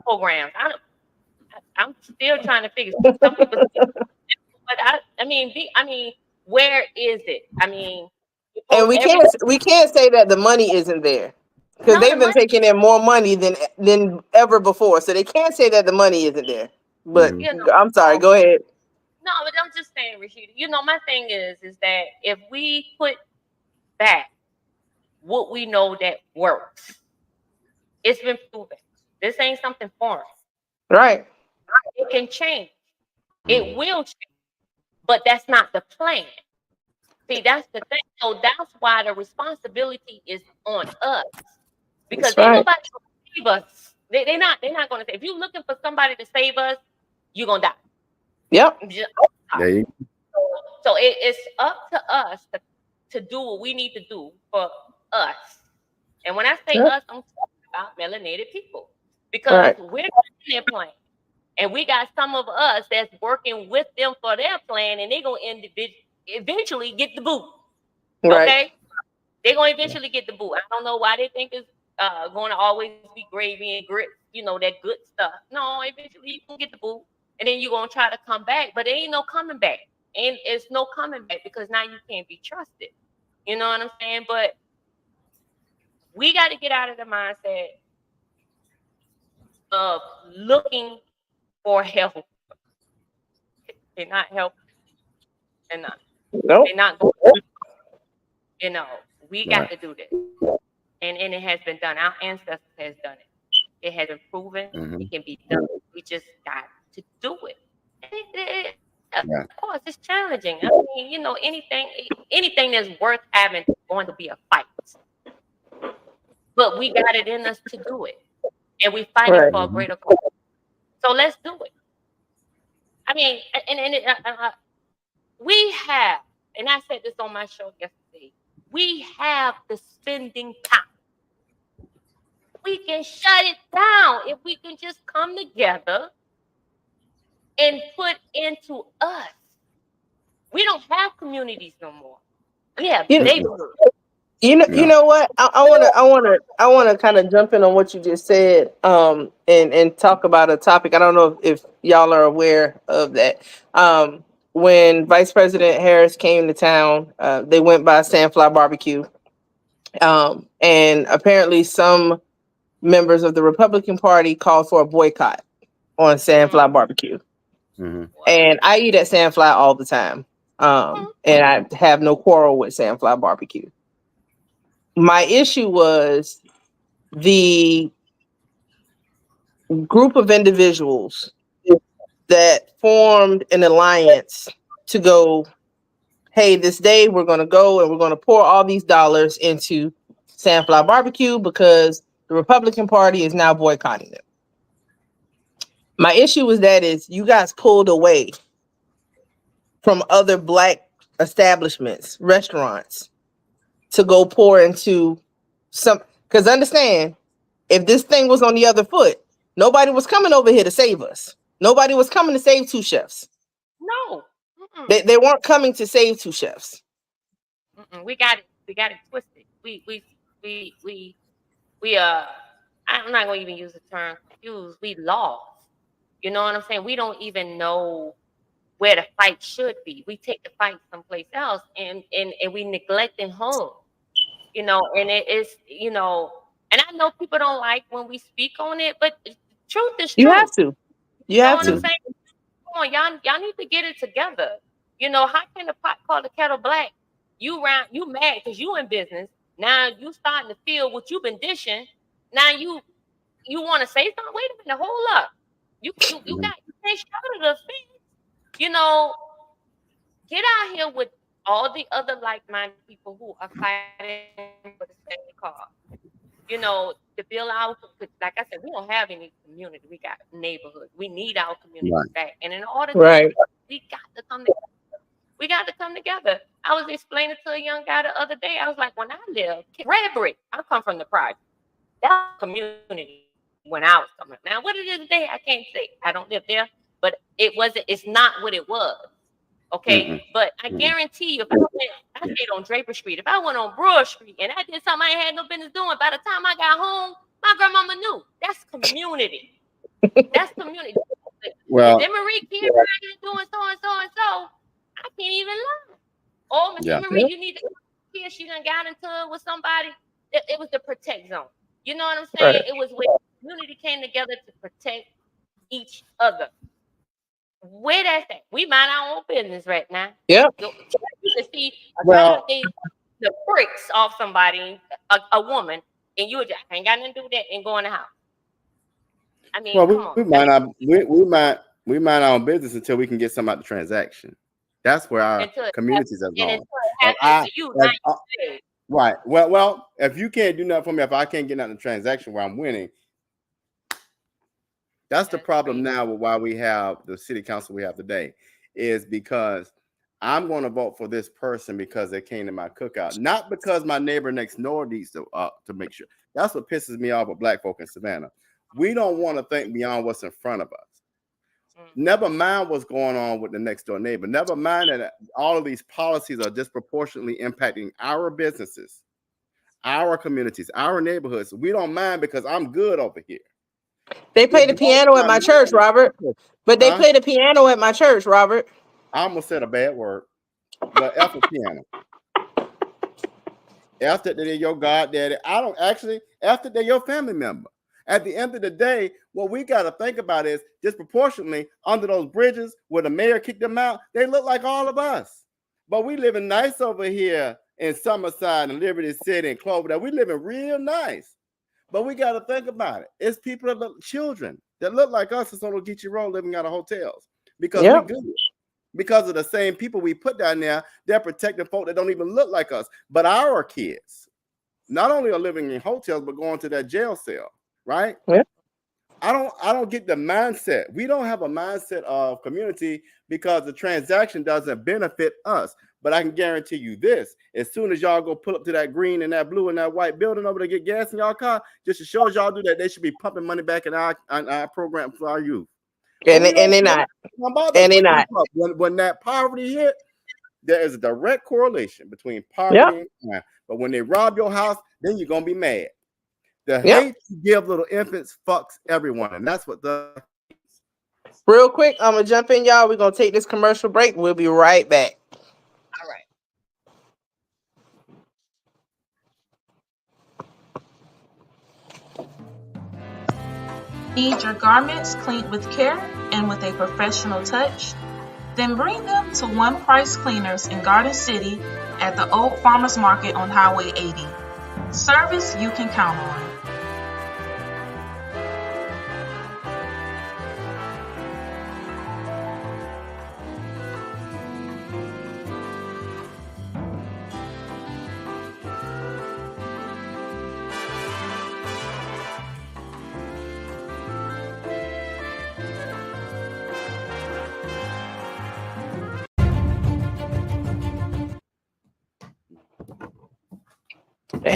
Speaker 4: programs? I'm still trying to figure. Some people, but I mean, where is it? I mean,
Speaker 2: And we
Speaker 4: every
Speaker 2: can't say that the money isn't there. Because
Speaker 4: no, the
Speaker 2: they've been
Speaker 4: money.
Speaker 2: taking in more money than ever before. So they can't say that the money isn't there. But I'm sorry, go ahead.
Speaker 4: No, but I'm just saying, Rasida. My thing is that if we put back what we know that works, it's been proven. This ain't something foreign.
Speaker 2: Right.
Speaker 4: It can change. It will change. But that's not the plan. See, that's the thing. So that's why the responsibility is on us. Because
Speaker 2: That's
Speaker 4: ain't
Speaker 2: right.
Speaker 4: nobody gonna save us. They're not gonna say, if you're looking for somebody to save us, you're gonna die.
Speaker 2: Yep.
Speaker 3: There you
Speaker 4: So it's up to us to do what we need to do for us. And when I say
Speaker 2: Yep.
Speaker 4: us, I'm talking about melanated people. Because
Speaker 2: Right.
Speaker 4: we're in their plan. And we got some of us that's working with them for their plan, and they're going to eventually get the boot.
Speaker 2: Right.
Speaker 4: Okay? They're going to eventually get the boot. I don't know why they think it's going to always be gravy and grits, that good stuff. No, eventually you're going to get the boot, and then you're going to try to come back. But there ain't no coming back. And it's no coming back because now you can't be trusted. You know what I'm saying? But we got to get out of the mindset of looking for help. They're not helping. They're not.
Speaker 2: Nope.
Speaker 4: They're not going. We got
Speaker 3: Right.
Speaker 4: to do this, and it has been done. Our ancestors has done it. It has been proven. It can be done. We just got to do it. Of
Speaker 3: Yeah.
Speaker 4: course, it's challenging. I mean, anything that's worth having is going to be a fight. But we got it in us to do it, and we fighting
Speaker 2: Right.
Speaker 4: for a greater cause. So let's do it. I mean, we have, and I said this on my show yesterday. We have the spending power. We can shut it down if we can just come together and put into us. We don't have communities no more. We have
Speaker 2: You,
Speaker 4: neighborhoods.
Speaker 2: you
Speaker 3: Yeah.
Speaker 2: know what? I wanna kind of jump in on what you just said, and talk about a topic. I don't know if y'all are aware of that. When Vice President Harris came to town, they went by Sandfly Barbecue, and apparently some members of the Republican Party called for a boycott on Sandfly Barbecue. And I eat at Sandfly all the time, and I have no quarrel with Sandfly Barbecue. My issue was the group of individuals that formed an alliance to go, hey, this day we're going to go and we're going to pour all these dollars into Sandfly Barbecue because the Republican Party is now boycotting them. My issue with that is you guys pulled away from other Black establishments, restaurants, to go pour into some, because understand, if this thing was on the other foot, nobody was coming over here to save us. Nobody was coming to save two chefs.
Speaker 4: No.
Speaker 2: They weren't coming to save two chefs.
Speaker 4: We got it twisted. I'm not gonna even use the term confused. We lost. You know what I'm saying? We don't even know where the fight should be. We take the fight someplace else, and we neglecting home. You know, and it is, you know, and I know people don't like when we speak on it, but truth is
Speaker 2: You
Speaker 4: truth.
Speaker 2: have to.
Speaker 4: You know what I'm saying? Come on, y'all need to get it together. You know, how can the pot call the kettle black? You mad because you in business. Now you starting to feel what you've been dishing. Now you want to say something. Wait a minute, hold up. You can't shout at us, you know. Get out here with all the other like-minded people who are fighting for the same cause. You know, to build our, like I said, we don't have any community. We got neighborhoods. We need our community back. And in order to do that, we got to come together. We got to come together. I was explaining to a young guy the other day. I was like, when I lived, Red Brick, I come from the project. That community when I was coming. Now, what it is today, I can't say. I don't live there. But it's not what it was. Okay, but I guarantee you, if I stayed on Draper Street, if I went on Brewer Street and I did something I ain't had no business doing, by the time I got home, my grandmama knew. That's community. That's community.
Speaker 3: Well,
Speaker 4: if Marie came around here doing so and so and so, I can't even lie. Oh, Miss Marie, you need to come here. She done got into it with somebody. It was the protect zone. You know what I'm saying? It was where community came together to protect each other. Where that's at? We mind our own business right now.
Speaker 2: Yeah.
Speaker 4: You can see the bricks off somebody, a woman, and you just ain't got nothing to do with that and go in the house. I mean, come on.
Speaker 3: We mind our own business until we can get some out the transaction. That's where our communities are going. Right. Well, if you can't do nothing for me, if I can't get out the transaction where I'm winning. That's the problem now with why we have the city council we have today, is because I'm going to vote for this person because they came to my cookout, not because my neighbor next door needs to make sure. That's what pisses me off with Black folk in Savannah. We don't want to think beyond what's in front of us. Never mind what's going on with the next door neighbor. Never mind that all of these policies are disproportionately impacting our businesses, our communities, our neighborhoods. We don't mind because I'm good over here.
Speaker 2: They play the piano at my church, Robert. But they play the piano at my church, Robert.
Speaker 3: I almost said a bad word, but F a piano. After they're your goddaddy, I don't actually, after they're your family member. At the end of the day, what we got to think about is disproportionately under those bridges where the mayor kicked them out, they look like all of us. But we living nice over here in Summerside and Liberty City and Cloverdale. We living real nice. But we got to think about it. It's people that look, children that look like us that's on Ogeechee Road living out of hotels because we good. Because of the same people we put down there, they're protecting folk that don't even look like us. But our kids not only are living in hotels, but going to that jail cell, right? Yeah. I don't get the mindset. We don't have a mindset of community because the transaction doesn't benefit us. But I can guarantee you this: as soon as y'all go pull up to that green and that blue and that white building over to get gas in y'all car, just to show as y'all do that, they should be pumping money back in our program for our youth.
Speaker 2: And they're not. And they're not.
Speaker 3: When that poverty hit, there is a direct correlation between poverty and crime. But when they rob your house, then you're gonna be mad. The hate to give little infants fucks everyone, and that's what the.
Speaker 2: Real quick, I'm gonna jump in, y'all. We're gonna take this commercial break. We'll be right back.
Speaker 4: All right.
Speaker 8: Need your garments cleaned with care and with a professional touch? Then bring them to One Price Cleaners in Garden City at the Old Farmers Market on Highway 80. Service you can count on.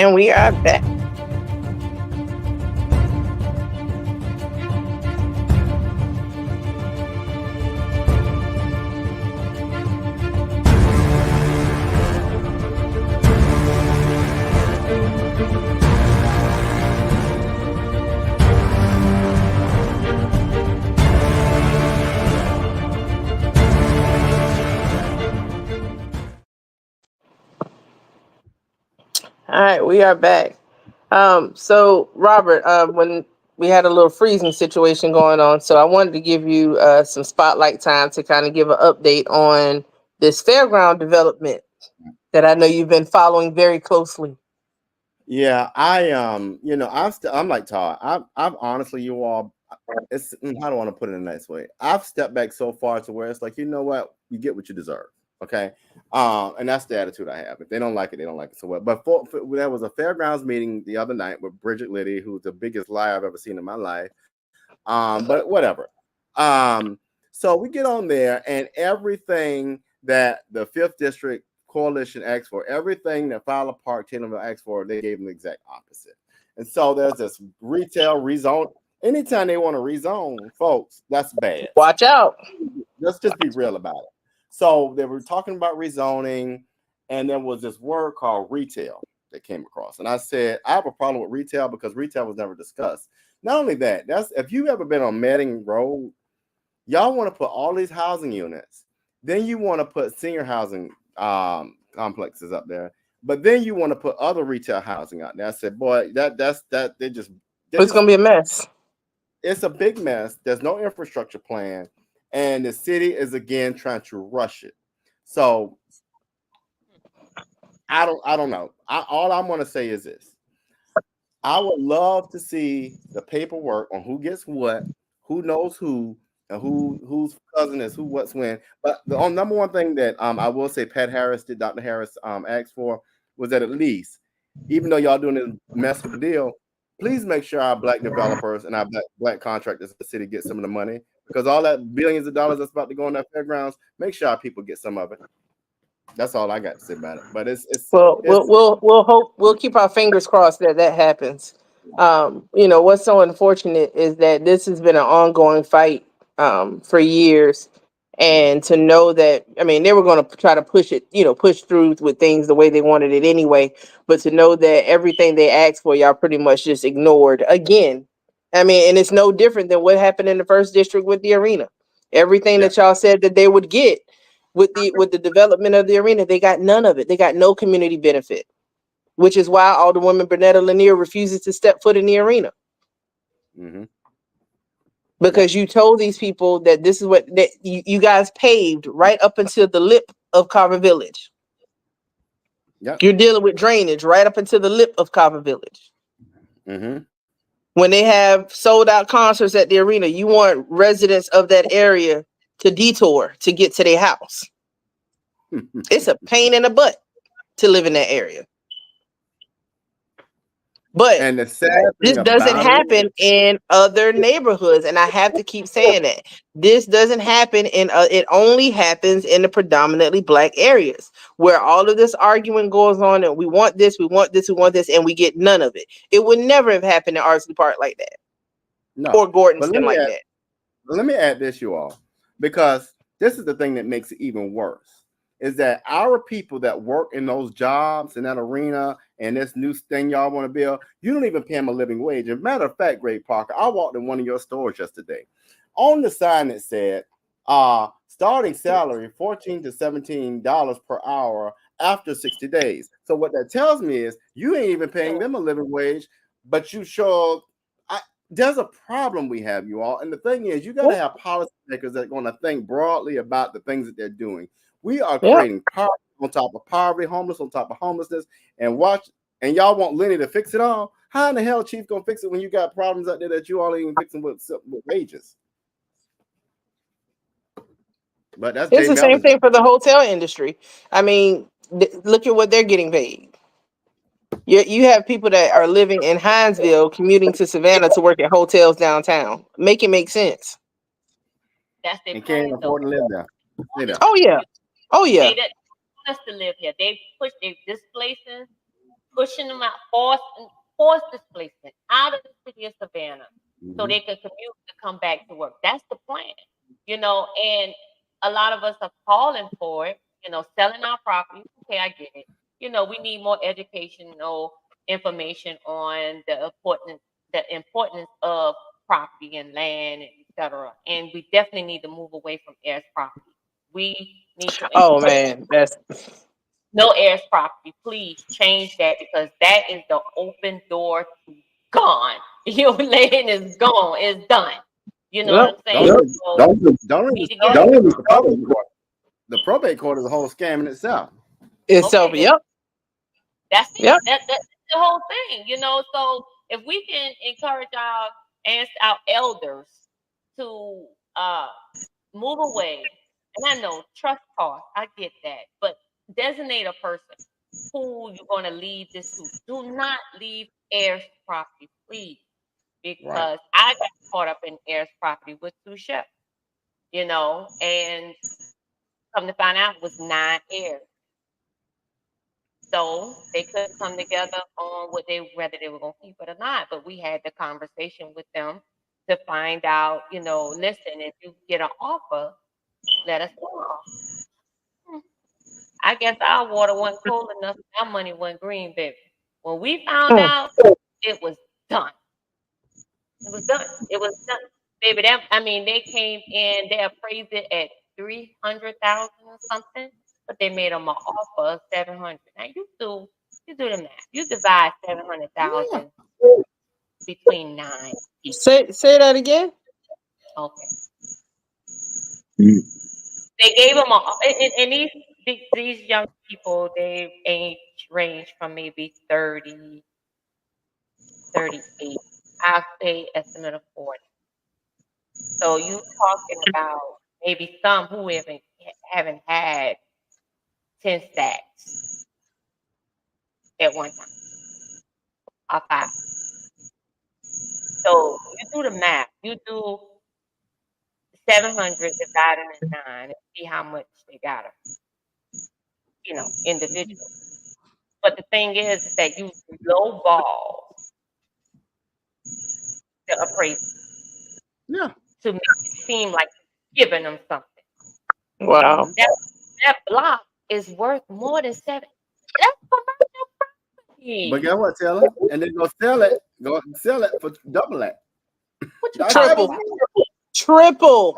Speaker 2: And we are back. All right, we are back. So Robert, when we had a little freezing situation going on, so I wanted to give you some spotlight time to kind of give an update on this fairground development that I know you've been following very closely.
Speaker 3: Yeah, I'm like Todd. I've honestly, you all, it's I don't want to put it in a nice way. I've stepped back so far to where it's like, you know what, you get what you deserve. Okay, and that's the attitude I have. If they don't like it, they don't like it so well. But there was a fairgrounds meeting the other night with Bridget Liddy, who's the biggest liar I've ever seen in my life. But whatever. So we get on there, and everything that the 5th District Coalition asked for, everything that Fowler Park, Taylorville asked for, they gave them the exact opposite. And so there's this retail rezone. Anytime they want to rezone, folks, that's bad.
Speaker 2: Watch out.
Speaker 3: Let's just be real about it. So they were talking about rezoning, and there was this word called retail that came across. And I said, I have a problem with retail because retail was never discussed. Not only that, if you've ever been on Medding Road, y'all want to put all these housing units. Then you want to put senior housing complexes up there. But then you want to put other retail housing out there. I said, boy, it's
Speaker 2: gonna be a mess.
Speaker 3: It's a big mess. There's no infrastructure plan, and the city is again trying to rush it. So I don't know. All I'm going to say is this: I would love to see the paperwork on who gets what, who knows who, and whose cousin is who, what's when. But the number one thing that I will say, Dr. Harris asked for was that at least, even though y'all doing this mess with the deal, please make sure our Black developers and our black contractors in the city get some of the money, because all that billions of dollars that's about to go in that fairgrounds, make sure our people get some of it. That's all I got to say about it. But
Speaker 2: we'll hope, we'll keep our fingers crossed that happens. What's so unfortunate is that this has been an ongoing fight for years, and to know that, I mean, they were going to try to push through with things the way they wanted it anyway, but to know that everything they asked for, y'all pretty much just ignored again. I mean, and it's no different than what happened in the 1st District with the arena. Everything that y'all said that they would get with the development of the arena, they got none of it. They got no community benefit, which is why Alderwoman Bernetta Lanier refuses to step foot in the arena.
Speaker 3: Mm-hmm.
Speaker 2: Because you told these people that this is what you guys paved right up until the lip of Carver Village.
Speaker 3: Yep.
Speaker 2: You're dealing with drainage right up until the lip of Carver Village.
Speaker 3: Mm-hmm.
Speaker 2: When they have sold out concerts at the arena, you want residents of that area to detour to get to their house. It's a pain in the butt to live in that area. But
Speaker 3: and the sad
Speaker 2: this doesn't happen in other neighborhoods, and I have to keep saying that. This doesn't happen it only happens in the predominantly Black areas, where all of this arguing goes on, and we want this, we want this, we want this, and we get none of it. It would never have happened in Ardsley Park like that.
Speaker 3: No.
Speaker 2: Or Gordonston like that.
Speaker 3: Let me add this, you all, because this is the thing that makes it even worse, is that our people that work in those jobs in that arena and this new thing y'all want to build, you don't even pay them a living wage. As a matter of fact, Greg Parker, I walked in one of your stores yesterday. On the sign that said, starting salary $14 to $17 per hour after 60 days. So what that tells me is you ain't even paying them a living wage, but you show there's a problem we have, you all. And the thing is, you got to have policymakers that are going to think broadly about the things that they're doing. We are creating poverty on top of poverty, homeless on top of homelessness, and y'all want Lenny to fix it all? How in the hell Chief gonna fix it when you got problems out there that you all ain't even fixing with wages? But it's
Speaker 2: the same thing for the hotel industry. I mean, look at what they're getting paid. You have people that are living in Hinesville commuting to Savannah to work at hotels downtown. Make it make sense.
Speaker 4: That's their
Speaker 3: and can't afford to live there.
Speaker 2: Oh yeah.
Speaker 4: They want us to live here. They displacing pushing them out, force displacement out of the city of Savannah so they can commute to come back to work. That's the plan, and a lot of us are calling for it, selling our property. Okay, I get it. We need more educational information on the importance of property and land, etc. And we definitely need to move away from heirs property. We need to
Speaker 2: Oh man, that's
Speaker 4: no heirs property. Please change that because that is the open door to gone. Your land is gone. It's done. You know what I'm saying? So
Speaker 3: Don't
Speaker 4: we
Speaker 3: even
Speaker 4: need to get
Speaker 3: start with the probate court. The probate court is a whole scam in itself.
Speaker 2: itself.
Speaker 4: Okay,
Speaker 2: Yep.
Speaker 4: that's it.
Speaker 2: Yep.
Speaker 4: That's the whole thing. So if we can encourage our elders to move away, and I know trust costs, I get that, but designate a person who you're going to leave this to. Do not leave heirs property, please, because I got caught up in heirs property with two chefs, and come to find out it was 9 heirs. So they couldn't come together on whether they were going to keep it or not. But we had the conversation with them to find out, listen, if you get an offer, let us know. I guess our water wasn't cold enough. Our money wasn't green, baby. When we found out, it was done. It was done. It was done, baby. They came in. They appraised it at 300,000 or something, but they made them an offer of 700. Now you do the math. You divide 700,000 between 9 people.
Speaker 2: Say that again.
Speaker 4: Okay. They gave them and these young people, they age range from maybe 30, 38. I'll say estimate of 40. So you talking about maybe some who haven't had 10 stacks at one time or 5. So you do the math. You do 700 divided in 9 and see how much they got individual. But the thing is that you lowball the appraisal.
Speaker 3: Yeah.
Speaker 4: To make it seem like you're giving them something.
Speaker 2: Wow.
Speaker 4: That block is worth more than 7. That's commercial property.
Speaker 3: But guess what, Taylor? And then go sell it for double that.
Speaker 2: Triple.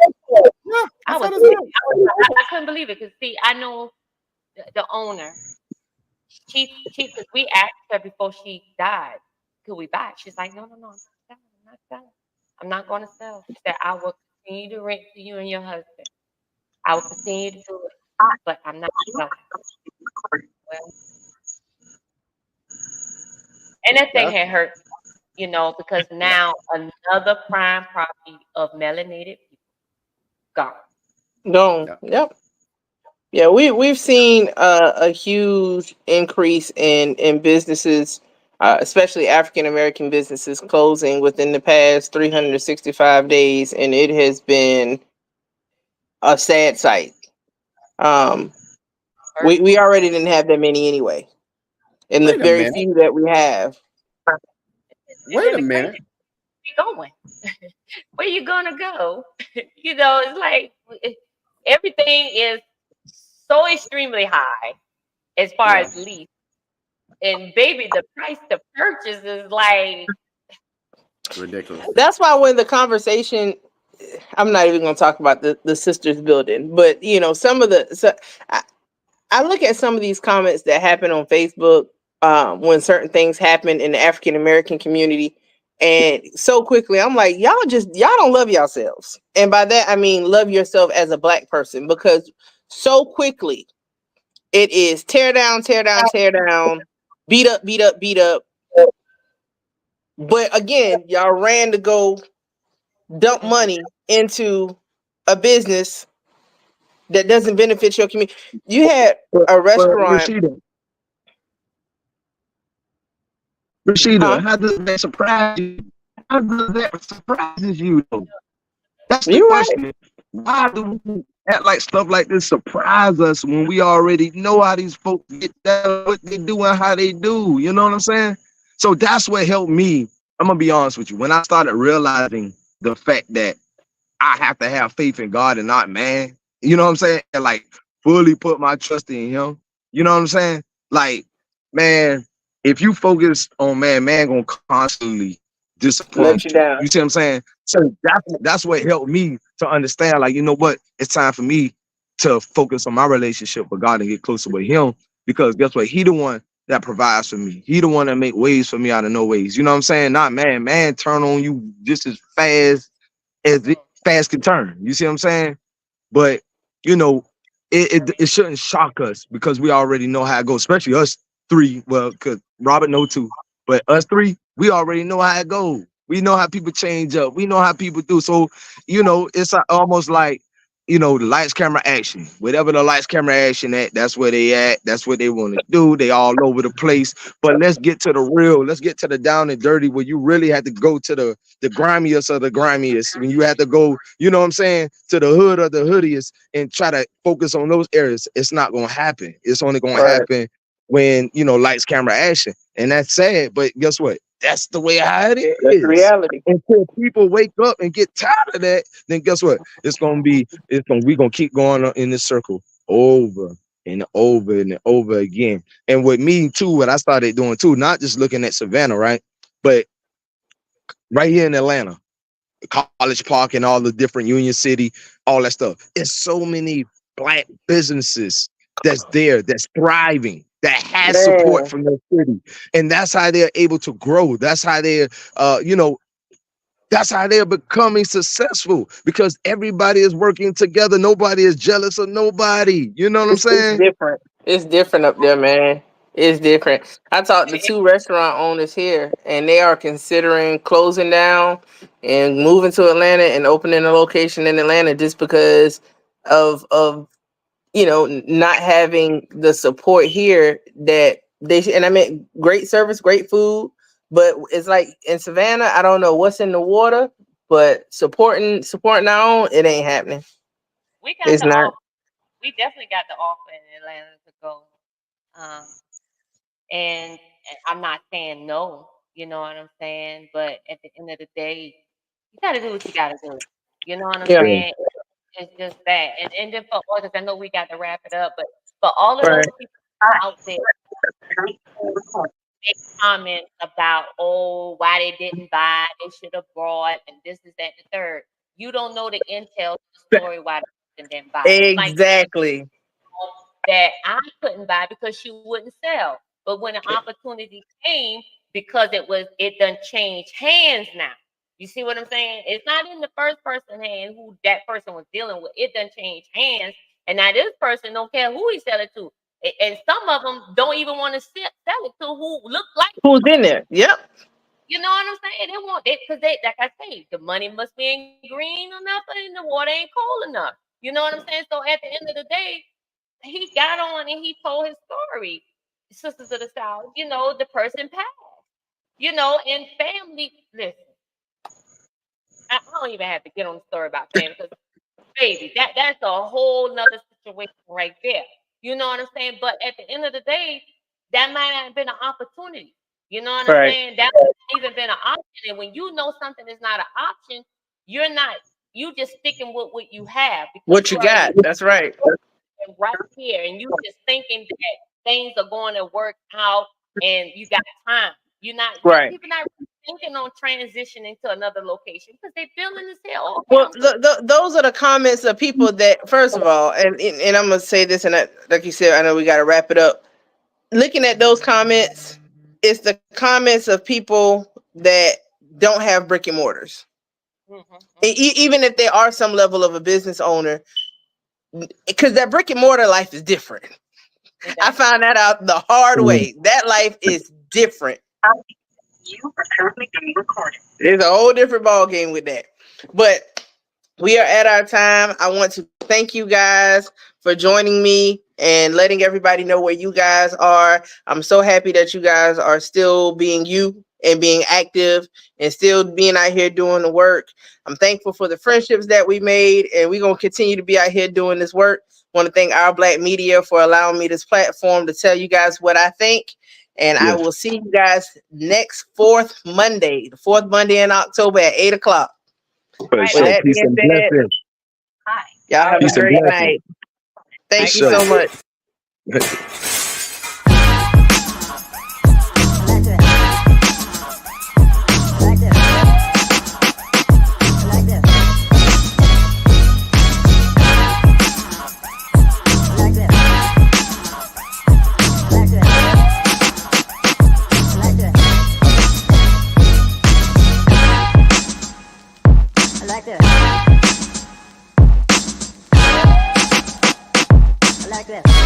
Speaker 3: Yeah,
Speaker 4: I couldn't believe it because I know the owner. Because we asked her before she died, could we buy it? She's like, no, I'm not selling. I'm not going to sell. She said, I will continue to rent to you and your husband. I will continue to do it, but I'm not selling. Well, and that thing had hurt, because now another prime property of melanated people gone.
Speaker 2: Gone. Yep. Yeah, we've seen a huge increase in businesses, especially African American businesses closing within the past 365 days, and it has been a sad sight. We already didn't have that many anyway, and the very few that we have.
Speaker 3: Wait a minute.
Speaker 4: Where you going? Where you gonna go? It's like everything is so extremely high as far as lease. And baby, the price to purchase is like
Speaker 3: ridiculous.
Speaker 2: That's why when the conversation, I'm not even going to talk about the sisters building, but some of I look at some of these comments that happen on Facebook when certain things happen in the African American community, and so quickly I'm like, y'all don't love yourselves, and by that I mean love yourself as a Black person, because so quickly it is tear down, beat up. But again, y'all ran to go dump money into a business that doesn't benefit your community. You had a restaurant.
Speaker 5: Rasida, how does that surprise you? How does that surprises you? That's the
Speaker 2: You
Speaker 5: question.
Speaker 2: right.
Speaker 5: Why do act like stuff like this surprise us when we already know how these folks get that, what they do and how they do. You know what I'm saying? So that's what helped me. I'm gonna be honest with you. When I started realizing the fact that I have to have faith in God and not man, you know what I'm saying? And like fully put my trust in him. You know what I'm saying? Like, man, if you focus on man gonna constantly
Speaker 2: Let
Speaker 5: disappoint
Speaker 2: you
Speaker 5: you.
Speaker 2: down.
Speaker 5: You see what I'm saying? So that's what helped me to understand, like, you know what? It's time for me to focus on my relationship with God and get closer with him. Because guess what? He the one that provides for me. He the one that make ways for me out of no ways. You know what I'm saying? Not man. Man turn on you just as fast can turn. You see what I'm saying? But you know, it shouldn't shock us because we already know how it goes, especially us three. Well, because Robert know too, but us three, we already know how it goes. We know how people change up. We know how people do. So, you know, it's almost like, you know, the lights, camera, action. Whatever the lights, camera, action at, that's where they at. That's what they want to do. They all over the place. But let's get to the real. Let's get to the down and dirty where you really had to go to the grimiest of the grimiest. When you had to go, you know what I'm saying, to the hood of the hoodiest and try to focus on those areas, it's not gonna happen. It's only gonna
Speaker 2: Right.
Speaker 5: happen when, you know, lights, camera, action. And that's sad, but guess what? That's the way how it
Speaker 2: That's the
Speaker 5: is.
Speaker 2: reality.
Speaker 5: Until people wake up and get tired of that, then guess what? We're gonna keep going in this circle over and over and over again. And with me too, what I started doing too, not just looking at Savannah, right? But right here in Atlanta, College Park and all the different Union City, all that stuff. It's so many black businesses that's there, that's thriving, that has support
Speaker 2: Man,
Speaker 5: from their city. And that's how they're able to grow. That's how they're you know, that's how they're becoming successful because everybody is working together. Nobody is jealous of nobody. You know what I'm
Speaker 2: it's
Speaker 5: saying?
Speaker 2: different. It's different up there, man. It's different. I talked to two restaurant owners here, and they are considering closing down and moving to Atlanta and opening a location in Atlanta just because of not having the support here that they should. And I mean, great service, great food, but it's like in Savannah, I don't know what's in the water, but supporting our own, it ain't happening.
Speaker 4: We got
Speaker 2: It's
Speaker 4: the
Speaker 2: not.
Speaker 4: offer. We definitely got the offer in Atlanta to go. Um, and I'm not saying no, you know what I'm saying? But at the end of the day, you gotta do what you gotta do. You know what I'm
Speaker 2: Yeah.
Speaker 5: Yeah.
Speaker 4: saying? It's just that. And then for others, I know we got to wrap it up, but for all of
Speaker 2: Right.
Speaker 4: those people out there who make comments about, oh, why they didn't buy, they should have brought, and this is that and the third. You don't know the intel, the story why the person didn't buy. Just like
Speaker 2: Exactly.
Speaker 4: that I couldn't buy because she wouldn't sell. But when an opportunity came, because it done changed hands now. You see what I'm saying? It's not in the first person hand who that person was dealing with. It done changed hands. And now this person don't care who he sell it to. And some of them don't even want to sell it to who look like
Speaker 2: Who's in there? Yep.
Speaker 4: you know what I'm saying? They want it because they, like I say, the money must be in green enough and the water ain't cold enough. You know what I'm saying? So at the end of the day, he got on and he told his story. Sisters of the South, the person passed. And family, listen, I don't even have to get on the story about family because baby, that's a whole nother situation right there. You know what I'm saying? But at the end of the day, that might not have been an opportunity. You know what I'm
Speaker 2: Right.
Speaker 4: saying? That might not even been an option. And when you know something is not an option, you're not you just sticking with what you have because
Speaker 2: What
Speaker 4: you
Speaker 2: you
Speaker 4: already
Speaker 2: got? That's right.
Speaker 4: right here and you just thinking that things are going to work out and you got time. You're not
Speaker 2: Right.
Speaker 4: people not really thinking on transitioning to another location because they feeling as hell. Okay,
Speaker 2: Well,
Speaker 4: I'm good.
Speaker 2: those are the comments of people that, first of all, and I'm gonna say this, and like you said, I know we got to wrap it up. Looking at those comments, it's the comments of people that don't have brick and mortars. Even if they are some level of a business owner, because that brick and mortar life is different. I found that out the hard way. That life is different. You are currently being recorded. It's a whole different ball game with that. But we are at our time. I want to thank you guys for joining me and letting everybody know where you guys are. I'm so happy that you guys are still being you and being active and still being out here doing the work. I'm thankful for the friendships that we made, and we're going to continue to be out here doing this work. Want to thank Our Black Media for allowing me this platform to tell you guys what I think. And I will see you guys next the fourth Monday in October at 8 o'clock.
Speaker 5: For sure.
Speaker 2: With that
Speaker 5: Peace
Speaker 2: being
Speaker 5: and
Speaker 2: said,
Speaker 5: blessings.
Speaker 2: y'all have
Speaker 5: Peace
Speaker 2: a
Speaker 5: and
Speaker 2: great
Speaker 5: blessings.
Speaker 2: night. Thank
Speaker 5: For
Speaker 2: you so
Speaker 5: sure.
Speaker 2: much.
Speaker 9: Like this.